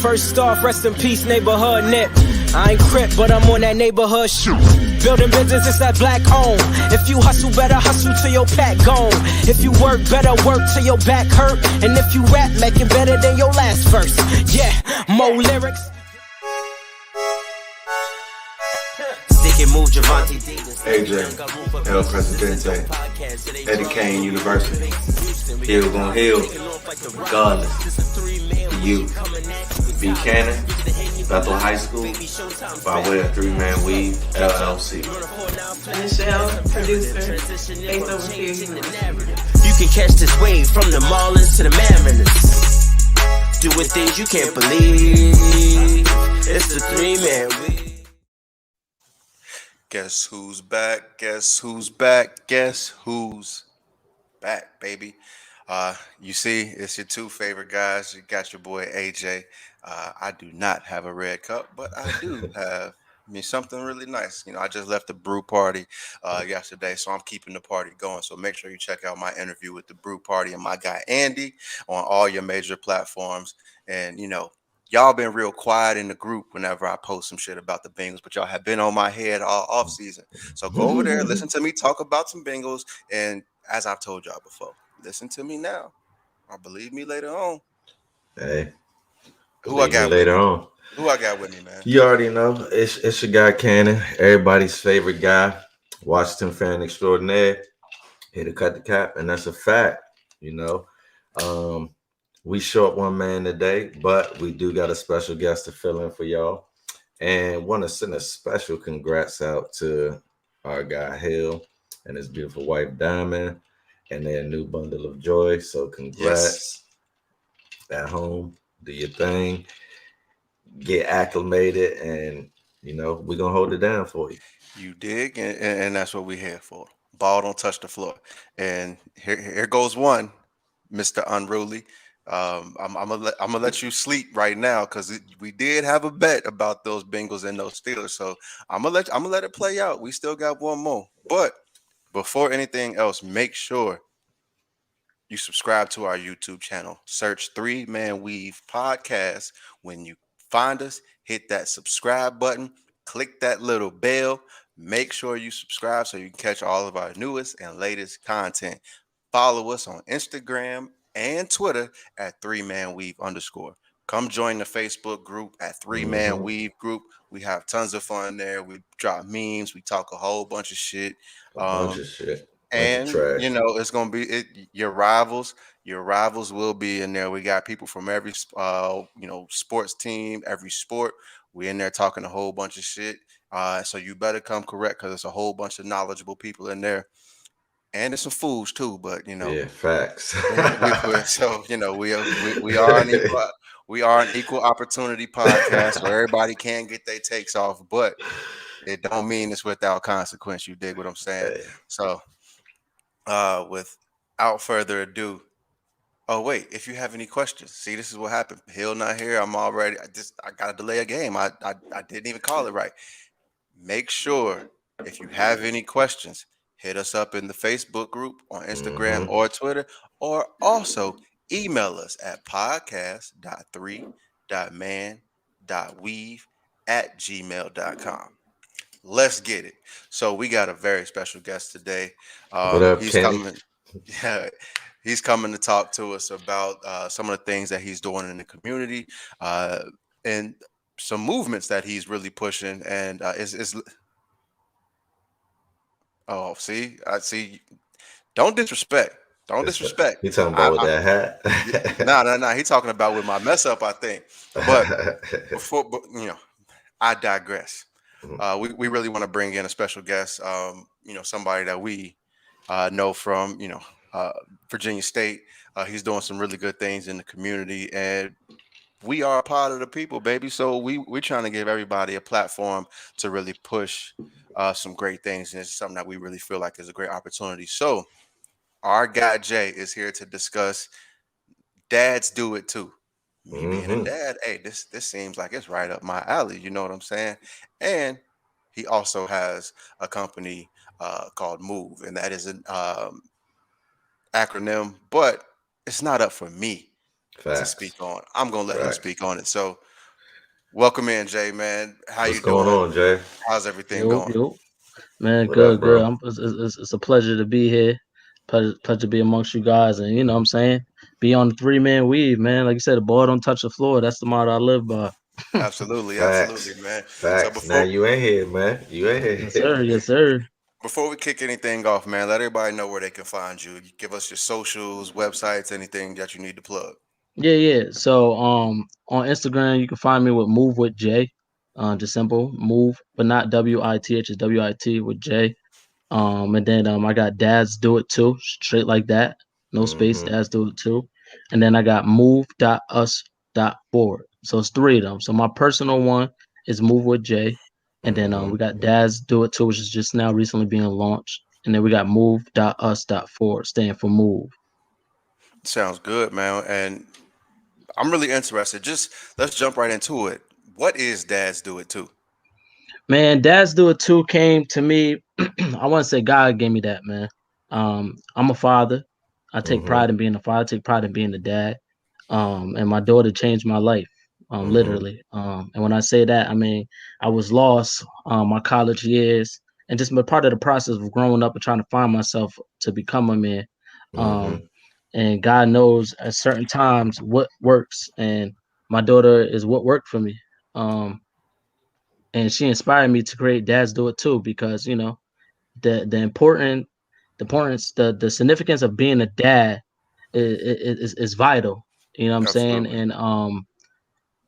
First off, rest in peace, neighborhood Nip. I ain't crip, but I'm on that neighborhood shoot. Building business, it's that black owned. If you hustle, better hustle till your pack gone. If you work, better work till your back hurt. And if you rap, make it better than your last verse. Yeah, more lyrics. Stick and move, Javante. AJ, El Presidente, Eddie Kane University. Heal gon' heal, regardless. You, Buchanan, Bethel High School, by way of 3-Man Weave, LLC. Michelle, producer, Faith over here. You can catch this wave from the Marlins to the Mariners. Doing things you can't believe. It's the 3-Man Weave. Guess who's back? Guess who's back? Guess who's back, baby? You see, it's your two favorite guys. You got your boy AJ. I do not have a red cup, but I do have something really nice. I just left the brew party yesterday, so I'm keeping the party going. So make sure you check out my interview with the brew party and my guy Andy on all your major platforms. And y'all been real quiet in the group whenever I post some shit about the Bengals, but y'all have been on my head all off season. So go over there, listen to me talk about some Bengals, and as I've told y'all before, listen to me now or believe me later on. Hey, who I got later on? Who I got with me, man? You already know it's your guy Cannon, everybody's favorite guy, Washington fan extraordinaire. Here to cut the cap, and that's a fact. We short one man today, but we do got a special guest to fill in for y'all, and want to send a special congrats out to our guy Hill and his beautiful wife Diamond and their new bundle of joy. So congrats. At home, do your thing, get acclimated, and we're gonna hold it down for you. You dig, and that's what we're here for. Ball don't touch the floor. And here goes one, Mr. Unruly. I'm gonna let you sleep right now because we did have a bet about those Bengals and those Steelers. So I'm gonna let it play out. We still got one more. But before anything else, make sure you subscribe to our YouTube channel. Search 3-Man Weave Podcast. When you find us, hit that subscribe button, click that little bell. Make sure you subscribe so you can catch all of our newest and latest content. Follow us on Instagram and Twitter at 3-Man Weave _. Come join the Facebook group at 3-Man Weave Group. We have tons of fun there. We drop memes. We talk a whole bunch of shit. And it's gonna be your rivals. Your rivals will be in there. We got people from every sports team, every sport. We in there talking a whole bunch of shit. So you better come correct because there's a whole bunch of knowledgeable people in there. And there's some fools too, but facts. So we are an equal opportunity podcast where everybody can get their takes off, but it don't mean it's without consequence. You dig what I'm saying? So without further ado, if you have any questions, see, this is what happened. Hill not here. I got to delay a game. I didn't even call it right. Make sure if you have any questions, hit us up in the Facebook group on Instagram or Twitter, or also email us at podcast.3.man.weave@gmail.com. Let's get it. So we got a very special guest today. What up, he's Kenny? coming. Yeah, he's coming to talk to us about some of the things that he's doing in the community and some movements that he's really pushing. And I see. Don't disrespect. Don't disrespect. He talking about with that hat? No. He talking about with my mess up, I think. But I digress. We really want to bring in a special guest. Somebody that we know from Virginia State. He's doing some really good things in the community, and we are a part of the people, baby. So we're trying to give everybody a platform to really push some great things, and it's something that we really feel like is a great opportunity. So our guy Jay is here to discuss dads do it too. Me being a dad, hey, this seems like it's right up my alley. You know what I'm saying? And he also has a company called Move, and that is an acronym, but it's not up for me to speak on. I'm gonna let him speak on it. So Welcome in, Jay, man. How What's you going doing? on, Jay? How's everything Yo, going? yo, man, What up, good, good. bro? It's a pleasure to be here. Pleasure to be amongst you guys, and you know what I'm saying, be on the 3-man weave, man. Like you said, the ball don't touch the floor. That's the motto I live by. Absolutely, absolutely, Facts. man. So Facts. Now you ain't here, man. You ain't Yes, here. sir. Yes, sir. before we kick anything off, man, let everybody know where they can find you. Give us your socials, websites, anything that you need to plug. Yeah. So, on Instagram, you can find me with Move with J. Just simple move, but not WITH. It's WIT with J. And then I got Dads Do It Too, straight like that, no space. Mm-hmm. Dads Do It Too, and then I got move.us.forward. So it's three of them. So my personal one is Move with J, and then Mm-hmm. we got Dads Do It Too, which is just now recently being launched, and then we got move.us.forward, staying for Move. Sounds good, man. And I'm really interested. Just let's jump right into it. What is Dads Do It Too? Man, Dads Do It Too came to me. I want to say God gave me that, man. I'm a father. I take Mm-hmm. pride in being a father. I take pride in being a dad. And my daughter changed my life, Mm-hmm. literally. And when I say that, I mean I was lost, my college years, and just a part of the process of growing up and trying to find myself to become a man. Mm-hmm. Um, and God knows at certain times what works, and my daughter is what worked for me. Um, and she inspired me to create Dads Do It Too, because you know the significance of being a dad is vital. You know what I'm saying? Absolutely. And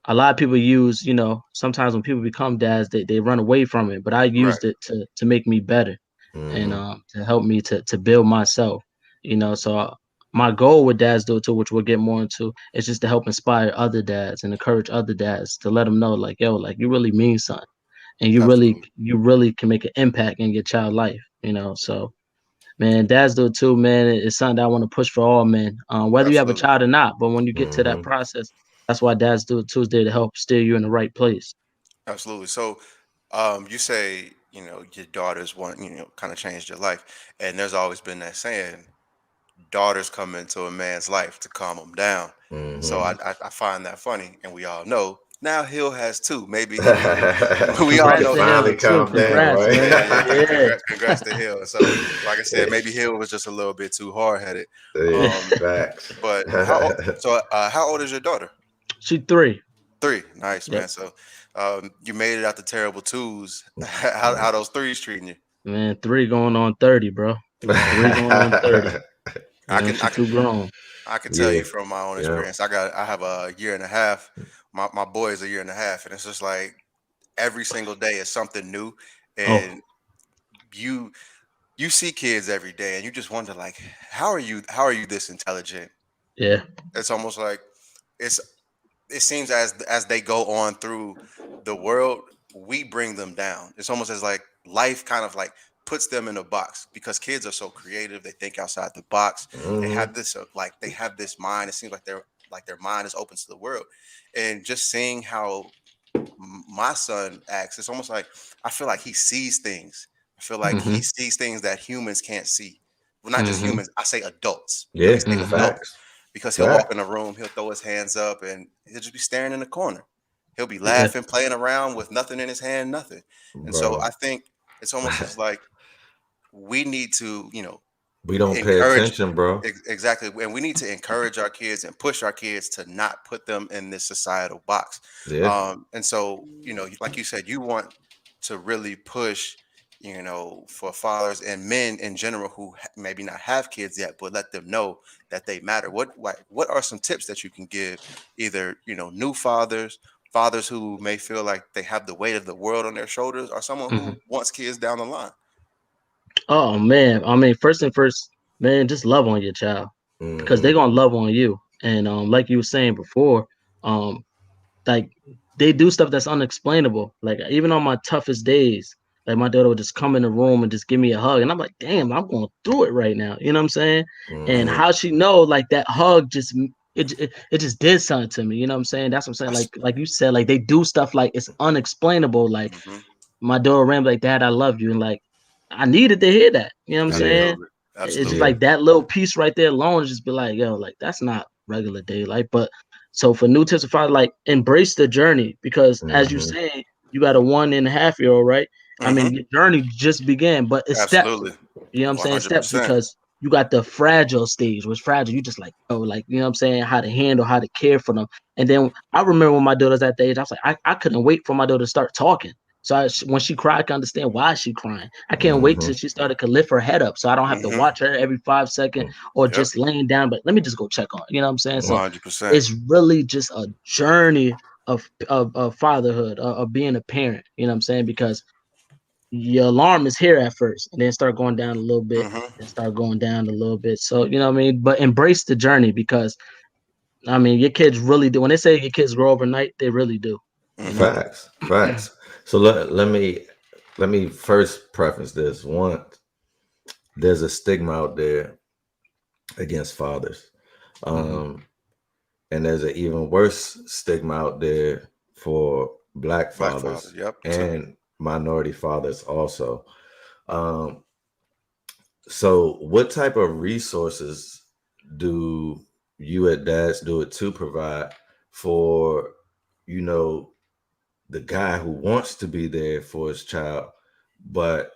a lot of people use, sometimes when people become dads, they run away from it. But I Right. used it to make me better, and Mm-hmm. to help me to build myself. So my goal with Dads Do It Too, which we'll get more into, is just to help inspire other dads and encourage other dads to let them know, like, yo, like you really mean something, and Absolutely. you really can make an impact in your child life. So man, Dads Do It Too, man. It's something that I want to push for all men, whether you have a Absolutely. child or not. But when you get to that Mm-hmm. process, that's why Dads Do It Too is there to help steer you in the right place. Absolutely. So, you say, your daughters want, kind of changed your life. And there's always been that saying, daughters come into a man's life to calm him down. So Mm-hmm. I find that funny. And we all know now Hill has two. Maybe he, we all It Congrats know to he, Hill finally too. calmed down, Congrats, right? man. yeah, yeah, Yeah, congrats to Hill. So, like I said, maybe Hill was just a little bit too hard headed. Yeah, Um, facts. but how old is your daughter? she 3. Three. Nice, Yep, man. So, you made it out the terrible twos. How those threes treating you? man. 3 going on 30, bro. 3 going on 30. I can She too grown. I can tell Yeah, you from my own yeah. experience. I have a year and a half. My boy is a year and a half, and it's just like every single day is something new, Oh, and you you see kids every day, and you just wonder like, how are you this intelligent? yeah. It's almost like it's it seems as they go on through the world, we bring them down. It's almost as like life kind of like puts them in a box because kids are so creative. They think outside the box. They Mm-hmm. have this they have this mind. It seems like their mind is open to the world, and just seeing how my son acts, it's almost like I feel like he sees things. I feel like he Mhm. sees things that humans can't see. Well, not just Mhm. humans. I say adults. Yeah, He's saying Mhm. adults facts. because he'll walk in Facts. a room, he'll throw his hands up, and he'll just be staring in the corner. He'll be Yeah. laughing, playing around with nothing in his hand, nothing. And so Bro. I think it's almost as like we need to, We don't pay encourage attention, bro. exactly, and we need to encourage our kids and push our kids to not put them in this societal box. Yeah. And so, like you said, you want to really push, for fathers and men in general who maybe not have kids yet, but let them know that they matter. What are some tips that you can give either, new fathers who may feel like they have the weight of the world on their shoulders, or someone Mhm. who wants kids down the line? Oh man, I mean, first and first, man, just love on your child, because Mm-hmm. they're gonna love on you. And like you were saying before, um, like they do stuff that's unexplainable. Like even on my toughest days, like my daughter would just come in the room and just give me a hug, and I'm like, damn, I'm going through it right now. You know what I'm saying? And Mm-hmm. how she know, like that hug just it just did something to me. You know what I'm saying? That's what I'm saying. That's, Like you said, like they do stuff like it's unexplainable. Like mhm. my daughter ran like, Dad, I love you, and like I needed to hear that. You know what I'm Yeah. saying? Absolutely, It's just absolutely. Yeah. like that little piece right there alone, just be like, yo, like that's not regular day life. But So for new tips to follow, like embrace the journey, because as you Mm-hmm. say, you got a 1.5-year-old, right? I Mm-hmm. mean, your journey just began, but it's steps. Absolutely. You know what I'm saying? Steps, 100%. because you got the fragile stage, which fragile, you just like, oh, like, you know what I'm saying, how to handle, how to care for them. And then I remember when my daughter was at the age, I was like, I couldn't wait for my daughter to start talking. So when she cried, I can understand why she's crying. I can't wait till she started to lift her head up, so I don't have to Mm-hmm. watch her every 5 seconds or Yep. just laying down. But let me just go check on her. You know what I'm saying? So 100%. it's really just a journey of fatherhood, of being a parent. You know what I'm saying? Because your alarm is here at first, and then start going down a little bit, Mm-hmm. and start going down a little bit. So you know what I mean. But embrace the journey, because I mean your kids really do. When they say your kids grow overnight, they really do. You Mm-hmm. know. Facts. So let me first preface this. One, there's a stigma out there against fathers. Um, and there's an even worse stigma out there for black Black father. fathers Yep. Too. and minority fathers also. Um, so what type of resources do you at Dads Do It To provide for, you know, the guy who wants to be there for his child, but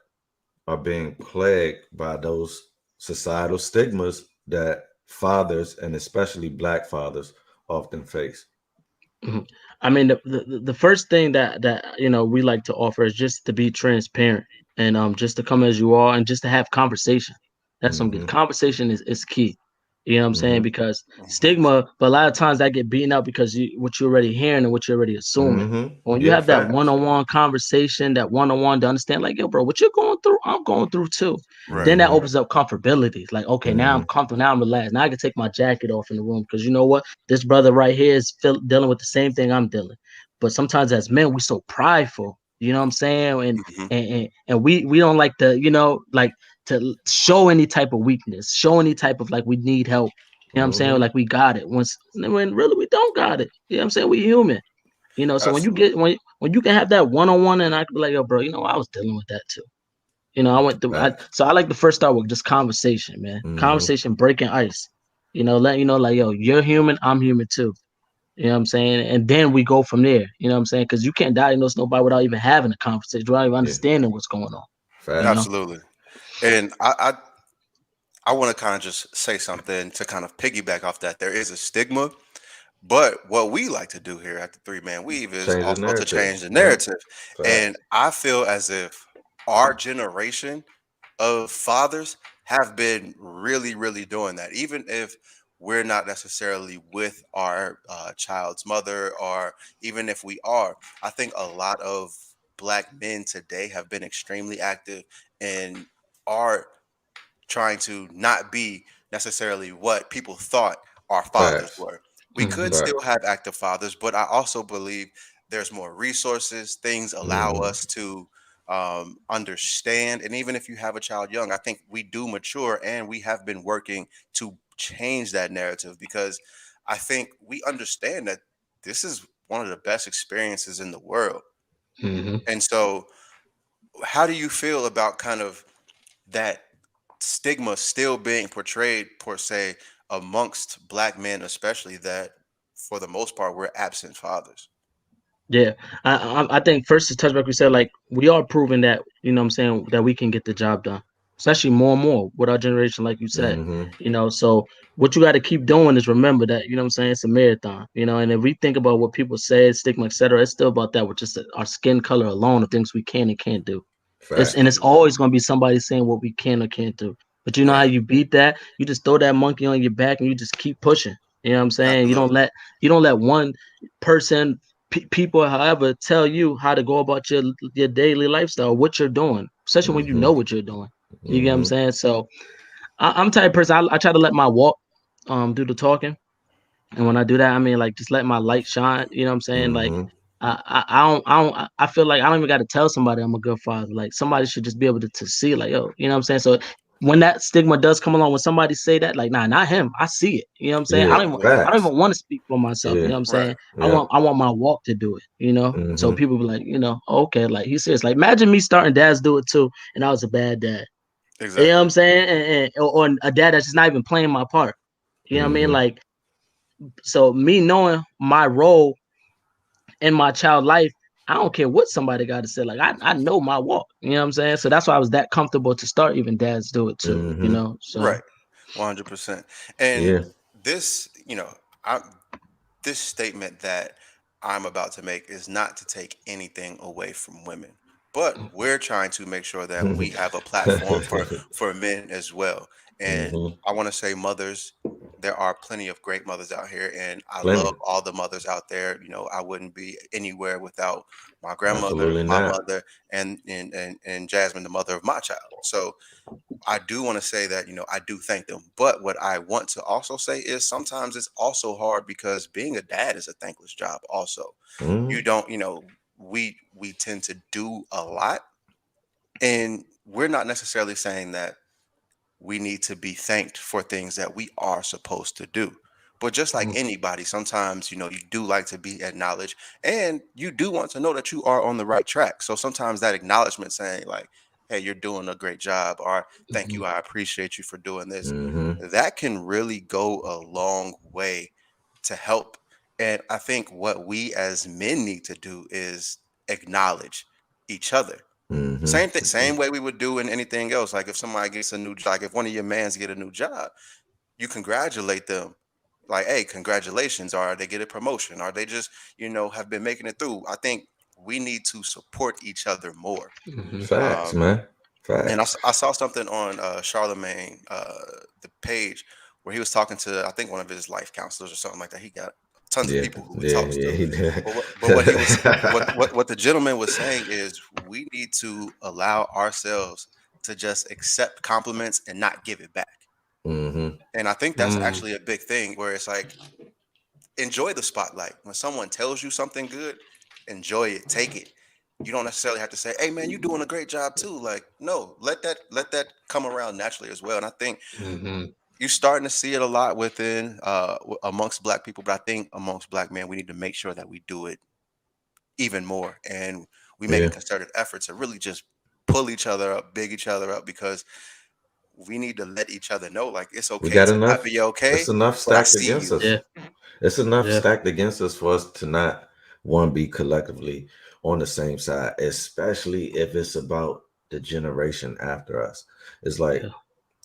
are being plagued by those societal stigmas that fathers, and especially black fathers, often face? Mhm. I mean, the first thing that we like to offer is just to be transparent, and just to come as you are, and just to have conversation. That's some good Mm-hmm. conversation is key. You know what I'm saying? Mm-hmm. Because Mm-hmm. stigma, but a lot of times I get beaten up because what you're already hearing and what you're already assuming. Mm-hmm. When you Yeah, have that facts. one-on-one conversation, that one-on-one to understand, like, yo, bro, what you're going through, I'm going through too. Right. Then that Mm-hmm. opens up comfortability. Like, okay, now I'm Mm-hmm. comfortable. Now I'm relaxed. Now I can take my jacket off in the room, because you know what? This brother right here is dealing with the same thing I'm dealing. But sometimes as men, we're so prideful. You know what I'm saying? And Mm-hmm. we don't like to, like to show any type of weakness, show any type of like we need help. You know what I'm saying? Mm-hmm. Like we got it. When really we don't got it. You know what I'm saying? We human. So when you get Absolutely. when you can have that one-on-one, and I can be like, yo, bro, I was dealing with that too. I went through. Facts. So I like to first start with just conversation, man. Mm-hmm. Conversation, breaking ice. Let you know, like, yo, you're human, I'm human too. You know what I'm saying? And then we go from there. You know what I'm saying? Because you can't diagnose nobody without even having a conversation, without even Yeah. understanding what's going on. You know? Facts. Absolutely. And I want to kind of just say something to kind of piggyback off that. There is a stigma, but what we like to do here at the Three Man Weave is Change the also to narrative. change the Yep. narrative. And Facts. I feel as if our generation of fathers have been really, really doing that. Even if we're not necessarily with our child's mother, or even if we are, I think a lot of black men today have been extremely active and are trying to not be necessarily what people thought our fathers Facts. were. We could Hmm. still Facts. have active fathers, but I also believe there's more resources, things allow Mm-hmm. us to understand. And even if you have a child young, I think we do mature, and we have been working to change that narrative, because I think we understand that this is one of the best experiences in the world. Hmm. And so, how do you feel about kind of that stigma still being portrayed, per se, amongst black men, especially, that for the most part we're absent fathers? Yeah, I think first to touch back, we said like we are proving that what I'm saying, that we can get the job done, especially more and more with our generation, like you said. Mm-hmm. So what you got to keep doing is remember that what I'm saying, it's a marathon. And if we think about what people say, stigma, etc., it's still about that with just our skin color alone, the things we can and can't do. It's Absolutely. always going to be somebody saying what we can or can't do. But you know how Right. you beat that? You just throw that monkey on your back and you just keep pushing. You know what I'm saying? Absolutely. You don't let one person, people, however, tell you how to go about your daily lifestyle, what you're doing, especially when you Mm-hmm. know what you're doing. You get what I'm Mm-hmm. saying? So I'm the type of person, I try to let my walk do the talking. And when I do that, I mean, like, just let my light shine. You know what I'm saying? Like, Mm-hmm. I feel like I don't even got to tell somebody I'm a good father. Like, somebody should just be able to see, like, yo, you know what I'm saying? So when that stigma does come along, when somebody say that, like, nah, not him, I see it. You know what I'm saying? Yeah. Right. I don't Facts. even want to speak for myself. You Yeah. know what I'm Right. saying? Yeah. I want my walk to do it. So Mm-hmm. people be like, okay, like he says, like, imagine me starting Dads Do It Too, and I was a bad dad. You know what Exactly. I'm saying? Or a dad that's just not even playing my part. You know what I mean? Mm-hmm. Like, So me knowing my role in my child life, I don't care what somebody got to say. Like I know my walk. You know what I'm saying? So that's why I was that comfortable to start. Even dads do it too. You Mm-hmm. know. So Right. 100%. And Yeah. this, I this statement that I'm about to make is not to take anything away from women, but we're trying to make sure that we have a platform for men as well. And Mm-hmm. I want to say mothers, there are plenty of great mothers out here, and I love Plenty. all the mothers out there. I wouldn't be anywhere without my grandmother, Absolutely my not. mother, and Jasmine, the mother of my child. So I do want to say that, I do thank them. But what I want to also say is sometimes it's also hard because being a dad is a thankless job also. Mm-hmm. You don't, we tend to do a lot, and we're not necessarily saying that we need to be thanked for things that we are supposed to do. But just like anybody, sometimes, you do like to be acknowledged, and you do want to know that you are on the right track. So sometimes that acknowledgement saying, like, hey, you're doing a great job, or thank you, I appreciate you for doing this, Mm-hmm. that can really go a long way to help. And I think what we as men need to do is acknowledge each other. Same thing, Mm-hmm. same way we would do in anything else. Like if somebody gets a new job, like if one of your mans get a new job, you congratulate them. Like, hey, congratulations, or they get a promotion, or they just, have been making it through. I think we need to support each other more. Facts, Um, man. and Facts. I saw something on Charlemagne, the page, where he was talking to, I think, one of his life counselors or something like that. He got tons of Yeah. people who he Yeah. talks Yeah. to. He did. But what he was, what the gentleman was saying is we need to allow ourselves to just accept compliments and not give it back. Mm-hmm. And I think that's actually a big thing where it's like, enjoy the spotlight. When someone tells you something good, enjoy it, take it. You don't necessarily have to say, "Hey man, you're doing a great job too." Like, no, let that come around naturally as well. And I think you're starting to see it a lot within amongst black people, but I think amongst black men, we need to make sure that we do it even more, and we make a Yeah. concerted effort to really just pull each other up, big each other up, because we need to let each other know, like, it's We okay got to not enough. be okay, It's enough but I stacked see against you. us. yeah, It's enough yeah, stacked against us for us to not one be collectively on the same side, especially if it's about the generation after us. It's like yeah,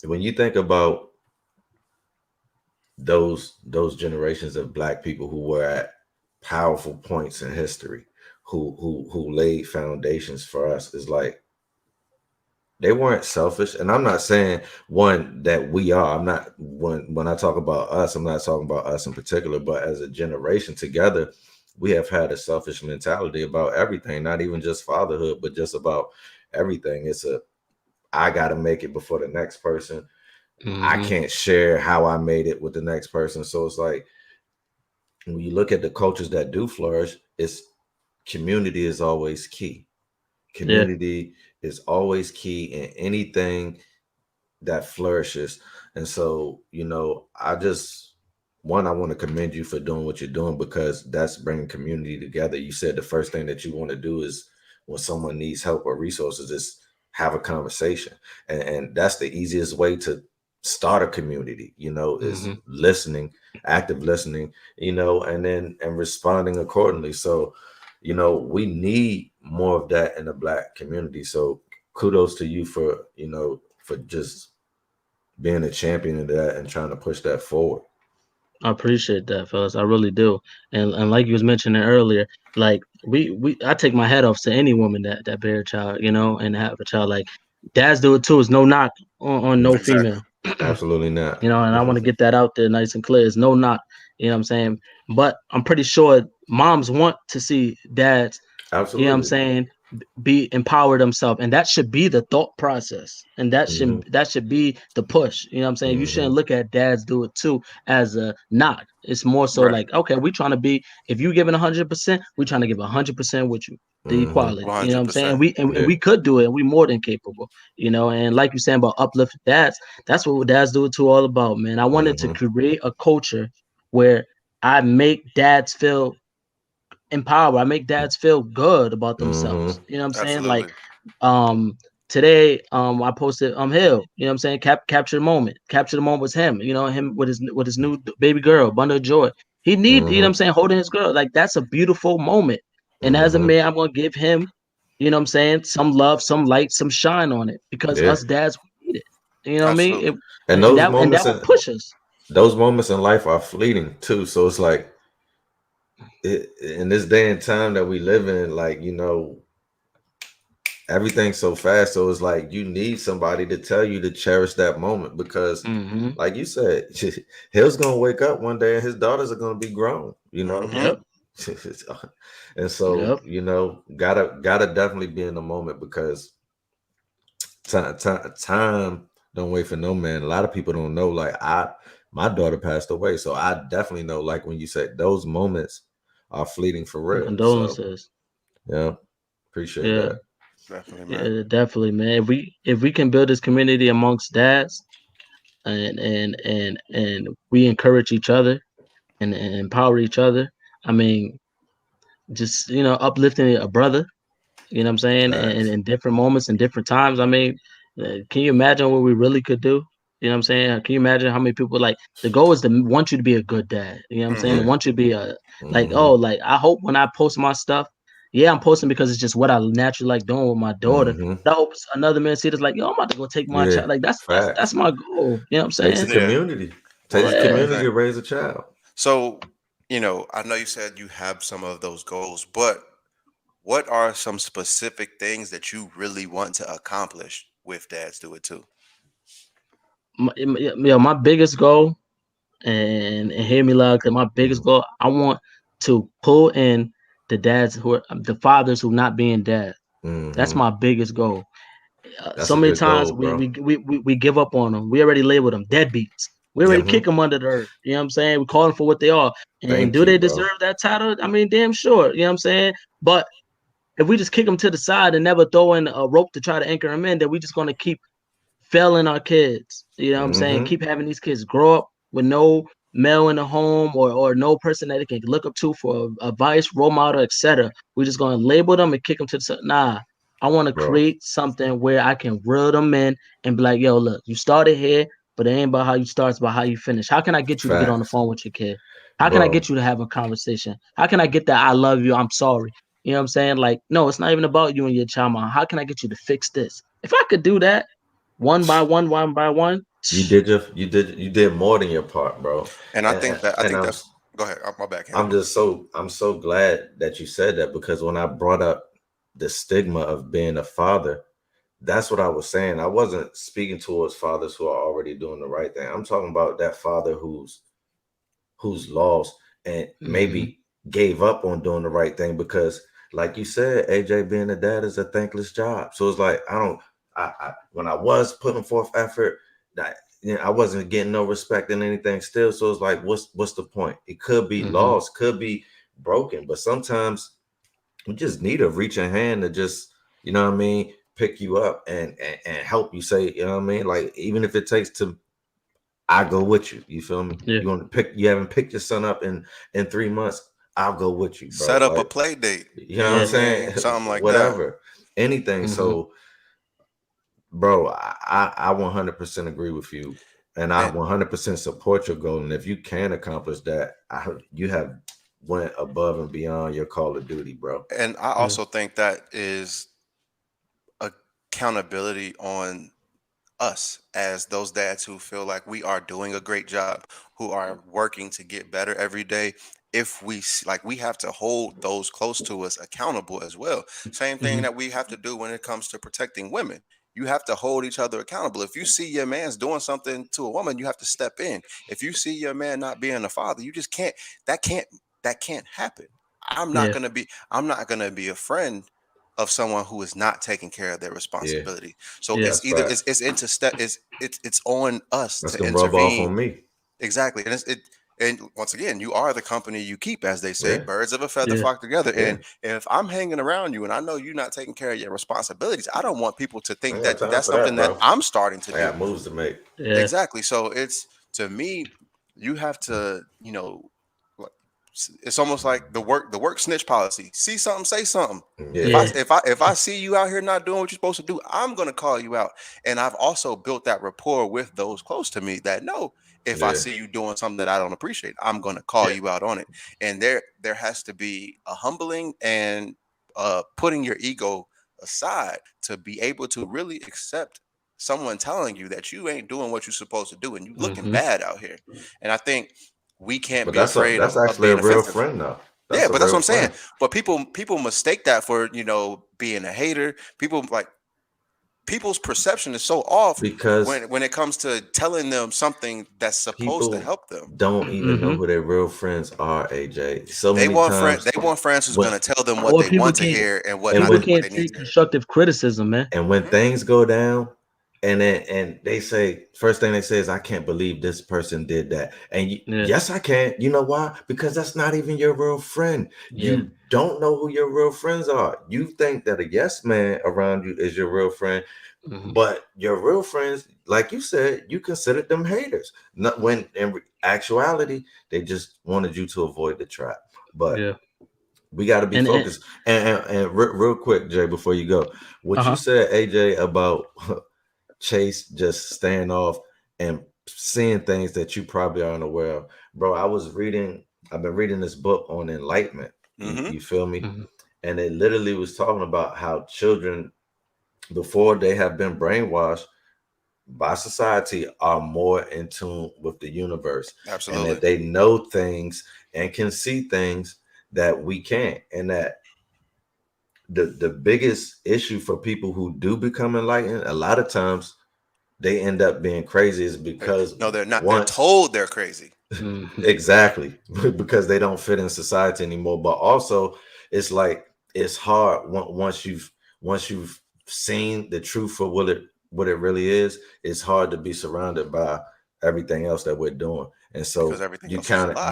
when you think about those generations of black people who were at powerful points in history, who laid foundations for us, is like they weren't selfish. And I'm not saying one that we are. I'm not, when I talk about us, I'm not talking about us in particular, but as a generation together, we have had a selfish mentality about everything, not even just fatherhood, but just about everything. It's a, I got to make it before the next person. I can't share how I made it with the next person. So it's like when you look at the cultures that do flourish, it's community is always key. yeah. Community is always key in anything that flourishes. And so, I just, one, I want to commend you for doing what you're doing, because that's bringing community together. You said the first thing that you want to do is when someone needs help or resources is have a conversation. And that's the easiest way to start a community, is listening, active listening, and responding accordingly. So, we need more of that in the black community. So kudos to you for, for just being a champion of that and trying to push that forward. I appreciate that, fellas. I really do. And like you was mentioning earlier, like we I take my hat off to any woman that bear a child, and have a child. Like dads do it too. It's no knock on no Mm, Exactly. female. absolutely not. And I want to get that out there nice and clear. It's no knock, you know what I'm saying? But I'm pretty sure moms want to see dads, you know what I'm Absolutely. saying, be empower themselves. And that should be the thought process. And that Hmm. should be the push. You know what I'm saying? You Hmm. shouldn't look at dads do it too as a knock. It's more so Right. like, okay, we trying to be, if you giving 100%, we trying to give 100% with you. The Hmm. equality, you know what I'm saying? 100%. And Yeah. we could do it, and we more than capable, and like you saying about uplift dads, that's what dads do it too all about, man. I wanted to Hmm. create a culture where I make dads feel empowered. I make dads feel good about Hmm. themselves. You know what I'm saying? Like Absolutely. um today I posted Hill, you know what I'm saying? Capture the moment. Capture the moment was him, him with his new baby girl, bundle of joy. He need, you know what I'm saying, holding his girl. Like, that's a beautiful moment. And as a man, I'm gonna give him, you know what I'm saying, some love, some light, some shine on it, because Yeah. us dads, we need it. You know what I mean? Absolutely. And And those that moments will push us. those moments in life are fleeting too. So it's like in this day and time that we live in, like, you know, everything's so fast. So it's like you need somebody to tell you to cherish that moment because, Mm-hmm. like you said, Hill's gonna wake up one day and his daughters are gonna be grown, you know. Mm-hmm. Yep. And so, Yep. you know, gotta definitely be in the moment because time don't wait for no man. A lot of people don't know. Like my daughter passed away, so I definitely know. Like when you said those moments are fleeting for My real. So condolences. yeah, appreciate Yeah. that. Definitely, man. Yeah, definitely, man. If we can build this community amongst dads, and we encourage each other and empower each other. I mean, just, you know, uplifting a brother, you know what I'm saying, and Facts. in different moments and different times. I mean, can you imagine what we really could do? You know what I'm saying? Can you imagine how many people, like, the goal is to want you to be a good dad. You know what I'm saying? Mm-hmm. Yeah. Want you to be a, like, Mm-hmm. oh, like, I hope when I post my stuff, yeah, I'm posting because it's just what I naturally like doing with my daughter. Mm-hmm. But I hope another man see this, like, yo, I'm about to go take my Yeah. child. Like, that's Facts. my goal. You know what I'm Takes a saying? Yeah. community. Takes Most a Yeah. community definitely. to raise a child. So, you know, I know you said you have some of those goals, but what are some specific things that you really want to accomplish with Dads Do It Too? My biggest goal, and hear me loud, because my biggest goal, I want to pull in the dads who are the fathers who not being dad. That's Mm-hmm. my biggest goal. That's So a many good times goal, we, bro. we we we we give up on them. We already labeled them deadbeats. We already Yep. Mm-hmm. kick them under the earth. You know what I'm saying? We call them for what they are. And Thank do you, they bro. deserve that title? I mean, damn sure. You know what I'm saying? But if we just kick them to the side and never throw in a rope to try to anchor them in, then we just gonna keep failing our kids. You know what I'm saying? Mm-hmm. Keep having these kids grow up with no male in the home, or no person that they can look up to for advice, role model, etc. We're just gonna label them and kick them to the side. Nah, I want to Bro. create something where I can reel them in and be like, yo, look, you started here, but it ain't about how you start, it's about how you finish. How can I get you to get on the Facts. phone with your kid? How can I Bro. get you to have a conversation? How can I get that I love you, I'm sorry? You know what I'm saying? Like, no, it's not even about you and your child, mom. How can I get you to fix this? If I could do that, one by one. You did more than your part, bro. And I And think that's go ahead. My back, Henry. I'm so glad that you said that because when I brought up the stigma of being a father, that's what I was saying. I wasn't speaking towards fathers who are already doing the right thing. I'm talking about that father who's lost and Mhm. maybe gave up on doing the right thing because, like you said, AJ, being a dad is a thankless job. So it's like I when I was putting forth effort, that I wasn't getting no respect and anything still. So it's like, what's the point? It could be Mhm. lost, could be broken, but sometimes we just need a reaching hand to just, you know what I mean, pick you up and help you say, you know what I mean? Like, even if it takes to I go with you. You feel me? Yeah. You want to pick? You haven't picked your son up in 3 months. I'll go with you, bro. Set up a Like, play date. you You know know what what I'm I Yeah. saying? mean? Something like that. Whatever, anything. Mhm. So, bro, I 100% agree with you, and I And 100% support your goal. And if you can accomplish that, you have went above and beyond your call of duty, bro. and I Yeah. also think that is accountability on us as those dads who feel like we are doing a great job, who are working to get better every day. If like, we have to hold those close to us accountable as well. Same thing Mhm. that we have to do when it comes to protecting women. You have to hold each other accountable. If you see your man's doing something to a woman, you have to step in. If you see your man not being a father, you just can't. That can't. That can't happen. I'm not Yeah. gonna be. I'm not gonna be a friend of someone who is not taking care of their Yeah, responsibility. So Yeah. it's that's either facts. it's into step it's on us That's to gonna rub off intervene. on me. Exactly. And once again, you are the company you keep, as they say. Yeah, Birds of a feather Yeah. flock together. yeah. And if I'm hanging around you and I know you're not taking care of your responsibilities, I don't want people to I think ain't got that time that's for that, something that bro. I'm starting to I do. got moves to make. Yeah. Exactly. So it's, to me, you have to, like, it's almost like the work snitch policy. See something, say something. If I Yeah, Yeah. if I if I see you out here not doing what you're supposed to do, I'm gonna call you out. And I've also built that rapport with those close to me that no, if I see you doing something that I don't appreciate, I'm going to call you out on it. And there has to be a humbling and putting your ego aside to be able to really accept someone telling you that you ain't doing what you're supposed to do and you looking bad out here. And I think we can't But be afraid that's of actually a being real offensive. friend, though. Yeah, That's a but that's what real I'm saying. friend. But people mistake that for, you know, being a hater. People like people's perception is so off Because when it comes to telling them something that's supposed to people help them. don't even know who their real friends are, AJ. So They many want times, they want friends who's when, going to tell them what Or they want to hear and what and people not when what can't they need take to hear. constructive criticism, man. and when things go down, and they say, first thing they say is, I can't believe this person did that. And Yeah. yes, I can. You know why? Because that's not even your real friend. Yeah. You don't know who your real friends are. You think that a yes man around you is your real friend. But your real friends, like you said, you considered them haters. Not when in actuality, they just wanted you to avoid the trap. But Yeah. we got to be And focused. And real quick, Jay, before you go, what you said, AJ, about Chase just staying off and seeing things that you probably aren't aware of, bro. I've been reading this book on enlightenment. You feel me? And it literally was talking about how children, before they have been brainwashed by society, are more in tune with the universe. Absolutely. And that they know things and can see things that we can't. And that the biggest issue for people who do become enlightened, a lot of times they end up being crazy, is because no, they're not. They're told they're crazy. Exactly. Because they don't fit in society anymore. But also, it's like it's hard once you've seen the truth for what it really is. It's hard to be surrounded by everything else that we're doing, and so Because everything else is a lie.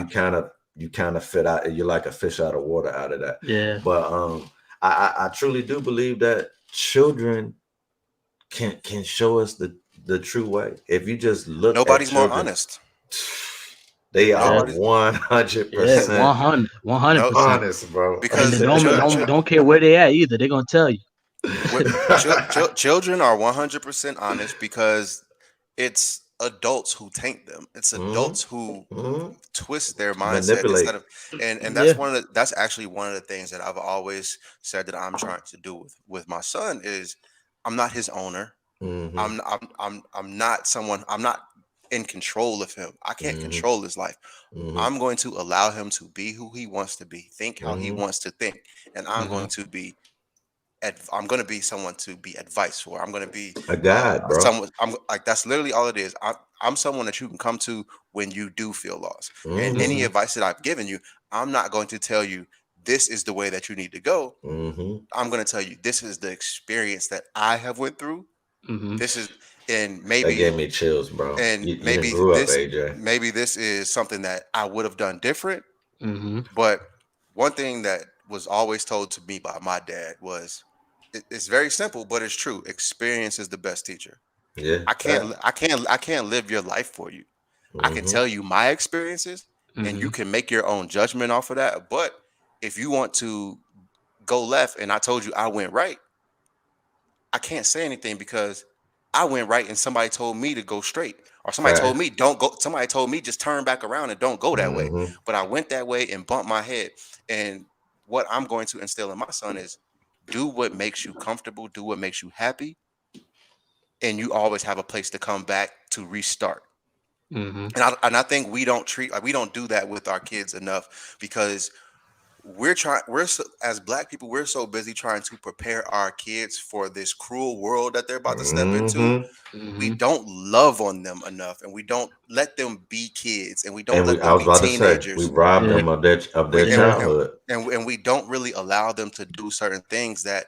you kind of fit out. You're like a fish out of water out of that. Yeah. But I truly do believe that children can show us the true way. If you just look, nobody's at children, more honest. They are Nobody's- 100% 100%. honest, bro. Because And don't care where they at either. They're gonna tell you. children are 100% honest because it's adults who taint them. It's adults who twist their mindset Manipulate. instead of, and that's that's actually one of the things that I've always said that I'm trying to do with my son is I'm not his owner. I'm not someone. I'm not in control of him. I can't control his life. I'm going to allow him to be who he wants to be, think how he wants to think, and I'm going to be. I'm going to be someone to be advice for. I'm going to be a guide, bro. Someone. I'm like that's literally all it is. I'm someone that you can come to when you do feel lost. And any advice that I've given you, I'm not going to tell you this is the way that you need to go. I'm going to tell you this is the experience that I have went through. This is, and maybe that gave me chills, bro. And you maybe grew this, up, AJ. maybe this is something that I would have done different. But one thing that was always told to me by my dad was, it's very simple, but it's true. Experience is the best teacher. Yeah, I can't live your life for you. I can tell you my experiences, and you can make your own judgment off of that. But if you want to go left, and I told you I went right, I can't say anything because I went right and somebody told me to go straight, or somebody told me don't go. Somebody told me just turn back around and don't go that way. But I went that way and bumped my head. And what I'm going to instill in my son is do what makes you comfortable, do what makes you happy, and you always have a place to come back to restart. And I think we don't do that with our kids enough because as Black people, we're so busy trying to prepare our kids for this cruel world that they're about to step into. We don't love on them enough, and we don't let them be kids, and we don't let them be teenagers. We rob them of their childhood, and we don't really allow them to do certain things that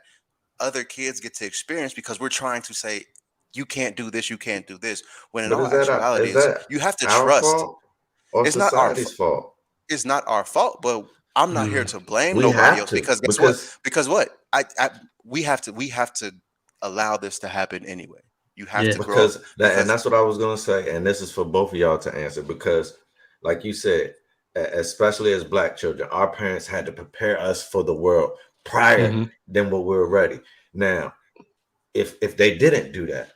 other kids get to experience because we're trying to say you can't do this, you can't do this. When in all actuality, you have to trust. It's not society's fault. It's not our fault, but I'm not here to blame nobody else because guess what? Because what? We have to allow this to happen anyway. You have to grow up. And that's what I was gonna say, and this is for both of y'all to answer because, like you said, especially as Black children, our parents had to prepare us for the world prior than what we were ready. Now, if they didn't do that,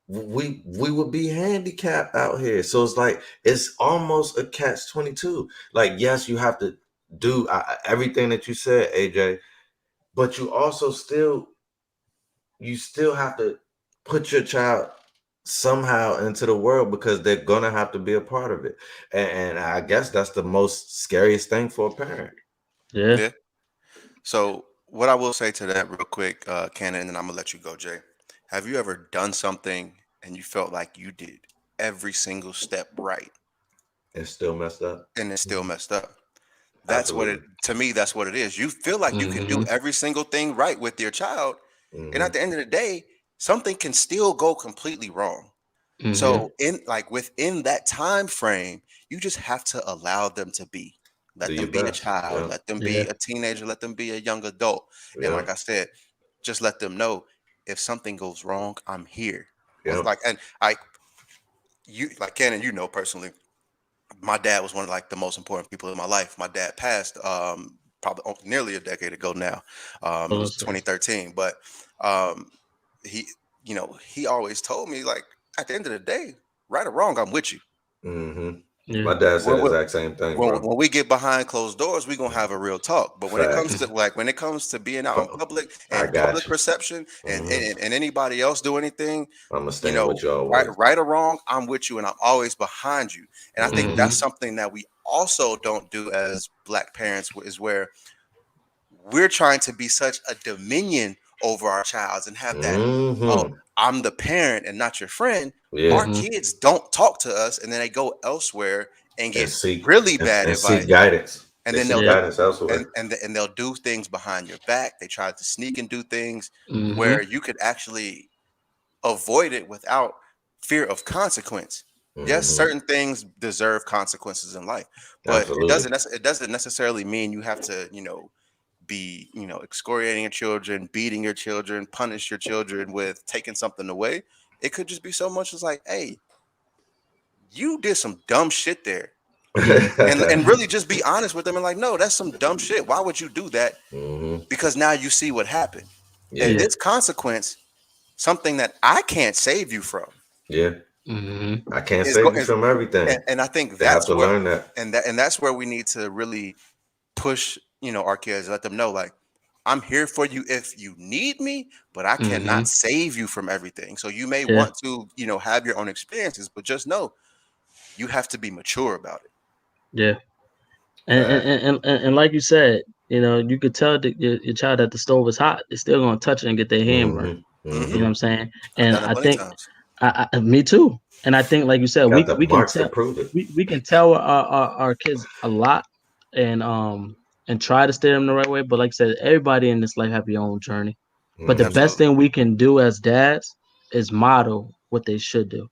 we would be handicapped out here. So it's like it's almost a catch-22. Like, yes, you have to do everything that you said, AJ, but you also still have to put your child somehow into the world because they're gonna have to be a part of it. And I guess that's the most scariest thing for a parent. Yeah. Yeah. So what I will say to that real quick, Cannon, and then I'm gonna let you go, Jay. Have you ever done something and you felt like you did every single step right And still messed up. and it still messed up? That's what it Absolutely. to me, that's what it is. You feel like you can do Mm-hmm. every single thing right with your child, and Mhm. at the end of the day, something can still go completely wrong. Mm-hmm. So within that time frame, you just have to allow them to be. Do Let them your be a best. child, Yeah. let them Yeah. be a teenager, let them be a young adult. And Yeah. like I said, just let them know if something goes wrong, I'm here. Yeah. Like and I you like Cannon, you know personally, my dad was one of like the most important people in my life. My dad passed probably nearly a decade ago now. It was Also. 2013, but um he he always told me like at the end of the day, right or wrong, I'm with you. Mm-hmm. Yeah. My dad said When, the exact same thing, bro. when we get behind closed doors, we're gonna have a real talk. But Facts. when it comes to being out in public I and got public you. perception Mhm. and anybody else do anything, I'm gonna stand with you right, always. right or wrong, I'm with you and I'm always behind you. And I think Mhm. that's Mm-hmm. something that we also don't do as Black parents is where we're trying to be such a dominion over our child and have that, oh, Mhm. I'm the parent and not your friend. Yeah. Our Mm-hmm. kids don't talk to us and then they go elsewhere and And get seek really bad and seek advice. guidance. And They then seek they'll Yeah. guidance elsewhere. and they'll do things behind your back. They try to sneak and do things Mm-hmm. where you could actually avoid it without fear of consequence. Yes, Mhm. certain things deserve consequences in life, but Absolutely. it doesn't necessarily mean you have to, be, excoriating your children, beating your children, punish your children with taking something away. It could just be so much as like, hey, you did some dumb shit there. Yeah. And really just be honest with them and like, no, that's some dumb shit. Why would you do that? Mhm. Because now you see what happened. And Yeah. Yeah. this consequence, something that I can't save you from, Yeah. Mm-hmm. I can't is, go- save you is from everything. and I think They have that's to where learn that. and that's where we need to really push, our kids, let them know like, I'm here for you if you need me, but I Mm-hmm. cannot save you from everything. So you may Yeah. want to, have your own experiences, but just know you have to be mature about it. Yeah. And Fact. and like you said, you could tell your child that the stove is hot. They're still gonna touch it and get their hand burnt. Mhm. Hmm. You know what Mhm. I'm saying? I've And done it I plenty think times. me too. And I think, like you said, Got we the we can marks to tell prove it. we can tell our kids a lot and try to steer them the right way. But like I said, everybody in this life have your own journey. But the Mhm. best Absolutely. thing we can do as dads is model what they should do.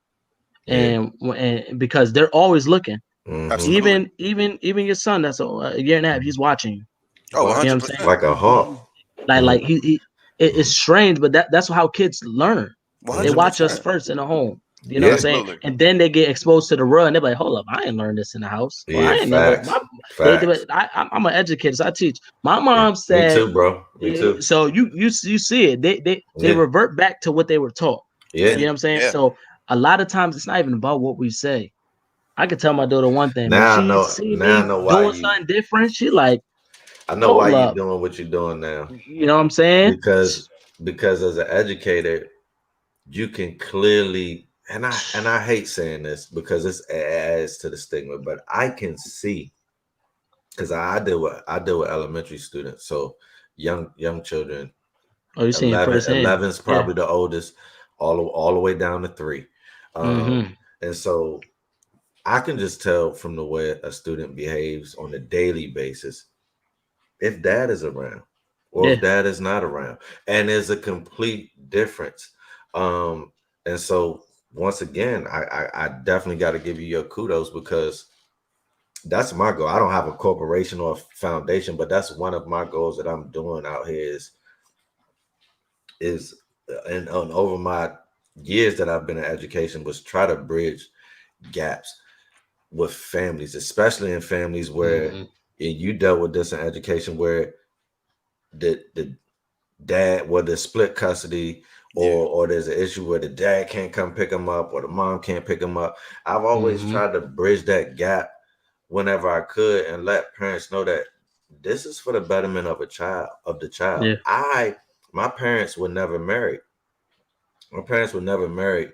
Yeah. And because they're always looking. Mhm. Absolutely. Even your son that's a year and a half, he's watching you. Oh, What? You know what I'm 100%. saying? Like a hawk. Like Mhm. it's Mhm. strange, but that's how kids learn. They Mhm. watch us 100%. first in the home. You know what I'm Yeah. saying? Absolutely. And then they get exposed to the world, and they're like, "Hold up, I ain't learned this in the house. Well, I Yeah. ain't never." Facts. Facts. I'm an educator, so I teach. My Yeah. mom Me said, too, bro. Me too. so you see it. They Yeah. revert back to what they were taught. Yeah. You know Yeah. what I'm saying? Yeah. So a lot of times it's not even about what we say. I could tell my daughter one thing. When Now I she know. see Now I me know why doing you. something different, she like, I know why hold you up. doing what you're doing now. You know what I'm saying? Because as an educator, you can clearly, and I hate saying this because it adds to the stigma, but I can see because I deal with elementary students, so young children. Oh, you seeing 11 firsthand. is Yeah. probably the oldest, all the way down to 3. Mm-hmm. And so I can just tell from the way a student behaves on a daily basis if dad is around or if Yeah. dad is not around. And there's a complete difference. Um, and so once again, I definitely got to give you your kudos because that's my goal. I don't have a corporation or a foundation, but that's one of my goals that I'm doing out here is and over my years that I've been in education was try to bridge gaps with families, especially in families where Mm-hmm. and you dealt with this in education where the dad, whether split custody or there's an issue where the dad can't come pick them up or the mom can't pick them up. I've always Mhm. tried to bridge that gap whenever I could and let parents know that this is for the betterment of the child. Yeah. My parents were never married. My parents were never married,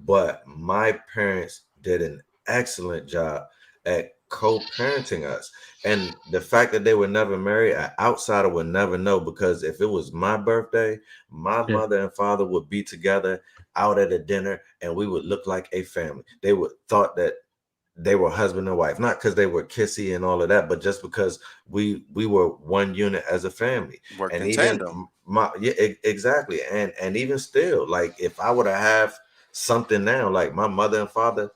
but my parents did an excellent job at co-parenting us. And the fact that they were never married, an outsider would never know, because if it was my birthday, my Yeah. mother and father would be together out at a dinner and we would look like a family. They would thought that they were husband and wife, not because they were kissy and all of that, but just because we were one unit as a family. Worked And in even tandem. exactly, and even still, like if I were to have something now, like my mother and father,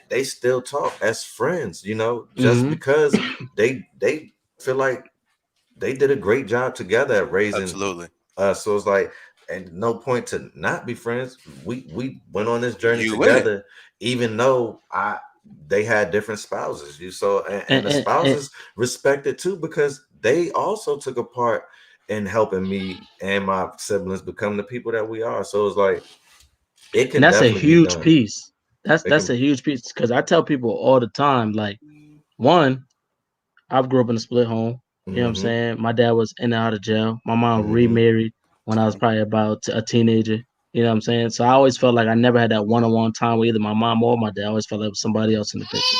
they still talk as friends, just Mhm. because they feel like they did a great job together at raising Absolutely. us. So it's like, and no point to not be friends. We went on this journey You in it. together, even though they had different spouses. You saw, and the And spouses respected too, because they also took a part in helping me and my siblings become the people that we are. So it's like it and can that's a definitely be huge done. piece. It That's can. a huge piece because I tell people all the time, like, one, I grew up in a split home. You know what I'm Mm-hmm. saying? My dad was in and out of jail. My mom Mm-hmm. remarried when I was probably about a teenager. You know what I'm saying? So I always felt like I never had that one-on-one time with either my mom or my dad. I always felt like it was somebody else in the picture.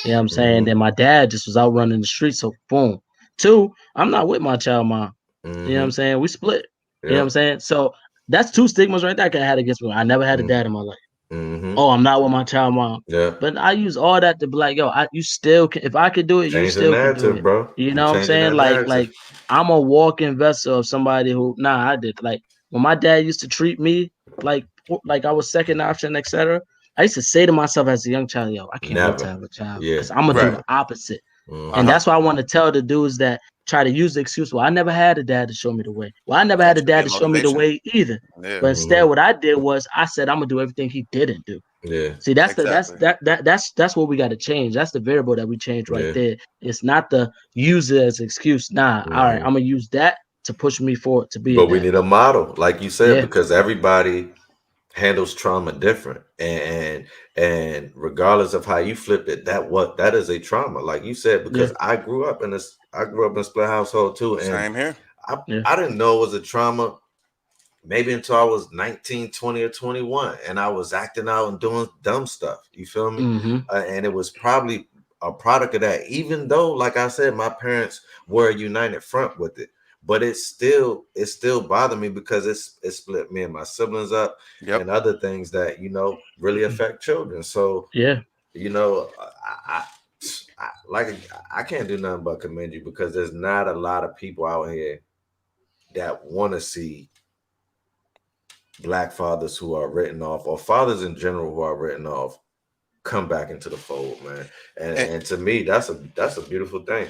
You know what I'm saying? Mm-hmm. Then my dad just was out running the streets. So boom. Two, I'm not with my child mom. You know what I'm Mm-hmm. saying? We split. You know what I'm Yep. saying? So that's two stigmas right there I had against me. I never had a dad in my life. Mm-hmm. Oh, I'm not with my child mom. Yeah. But I use all that to be like, yo, you still can. If I could do it, you Change the still can do narrative, it. bro. You You know what I'm changing saying? that narrative. Like I'm a walking vessel of somebody who, nah, I did. Like when my dad used to treat me like I was second option, etc. I used to say to myself as a young child, yo, I can't wait to Never. have a child Yeah. because I'm gonna do Right. the opposite. And Mm-hmm. Uh-huh. that's why I want to tell the dudes that try to use the excuse, well, I never had a dad to show me the way. Well, I never That had a should be dad a to show me the motivation. way either. Yeah. But instead, Mm-hmm. what I did was I said I'm gonna do everything he didn't do. Yeah. See, that's the Exactly. that's what we got to change. That's the variable that we change right Yeah. there. It's not the use it as an excuse. Nah, all right, Mm-hmm. I'm gonna use that to push me forward to be a But we dad. need a model, like you said, Yeah, because everybody handles trauma different, and regardless of how you flipped it, that is a trauma, like you said. yeah, Because I grew up in a split household too, and Same here. I yeah. I didn't know it was a trauma maybe until I was 19, 20, or 21, and I was acting out and doing dumb stuff. You feel me? Mm-hmm. And it was probably a product of that. Even though, like I said, my parents were a united front with it, but it still bothered me because it split me and my siblings up, Yep. and other things that really affect children. So Yeah, you know, I can't do nothing but commend you, because there's not a lot of people out here that want to see Black fathers who are written off, or fathers in general who are written off, come back into the fold, man. And And and to me, that's a beautiful thing.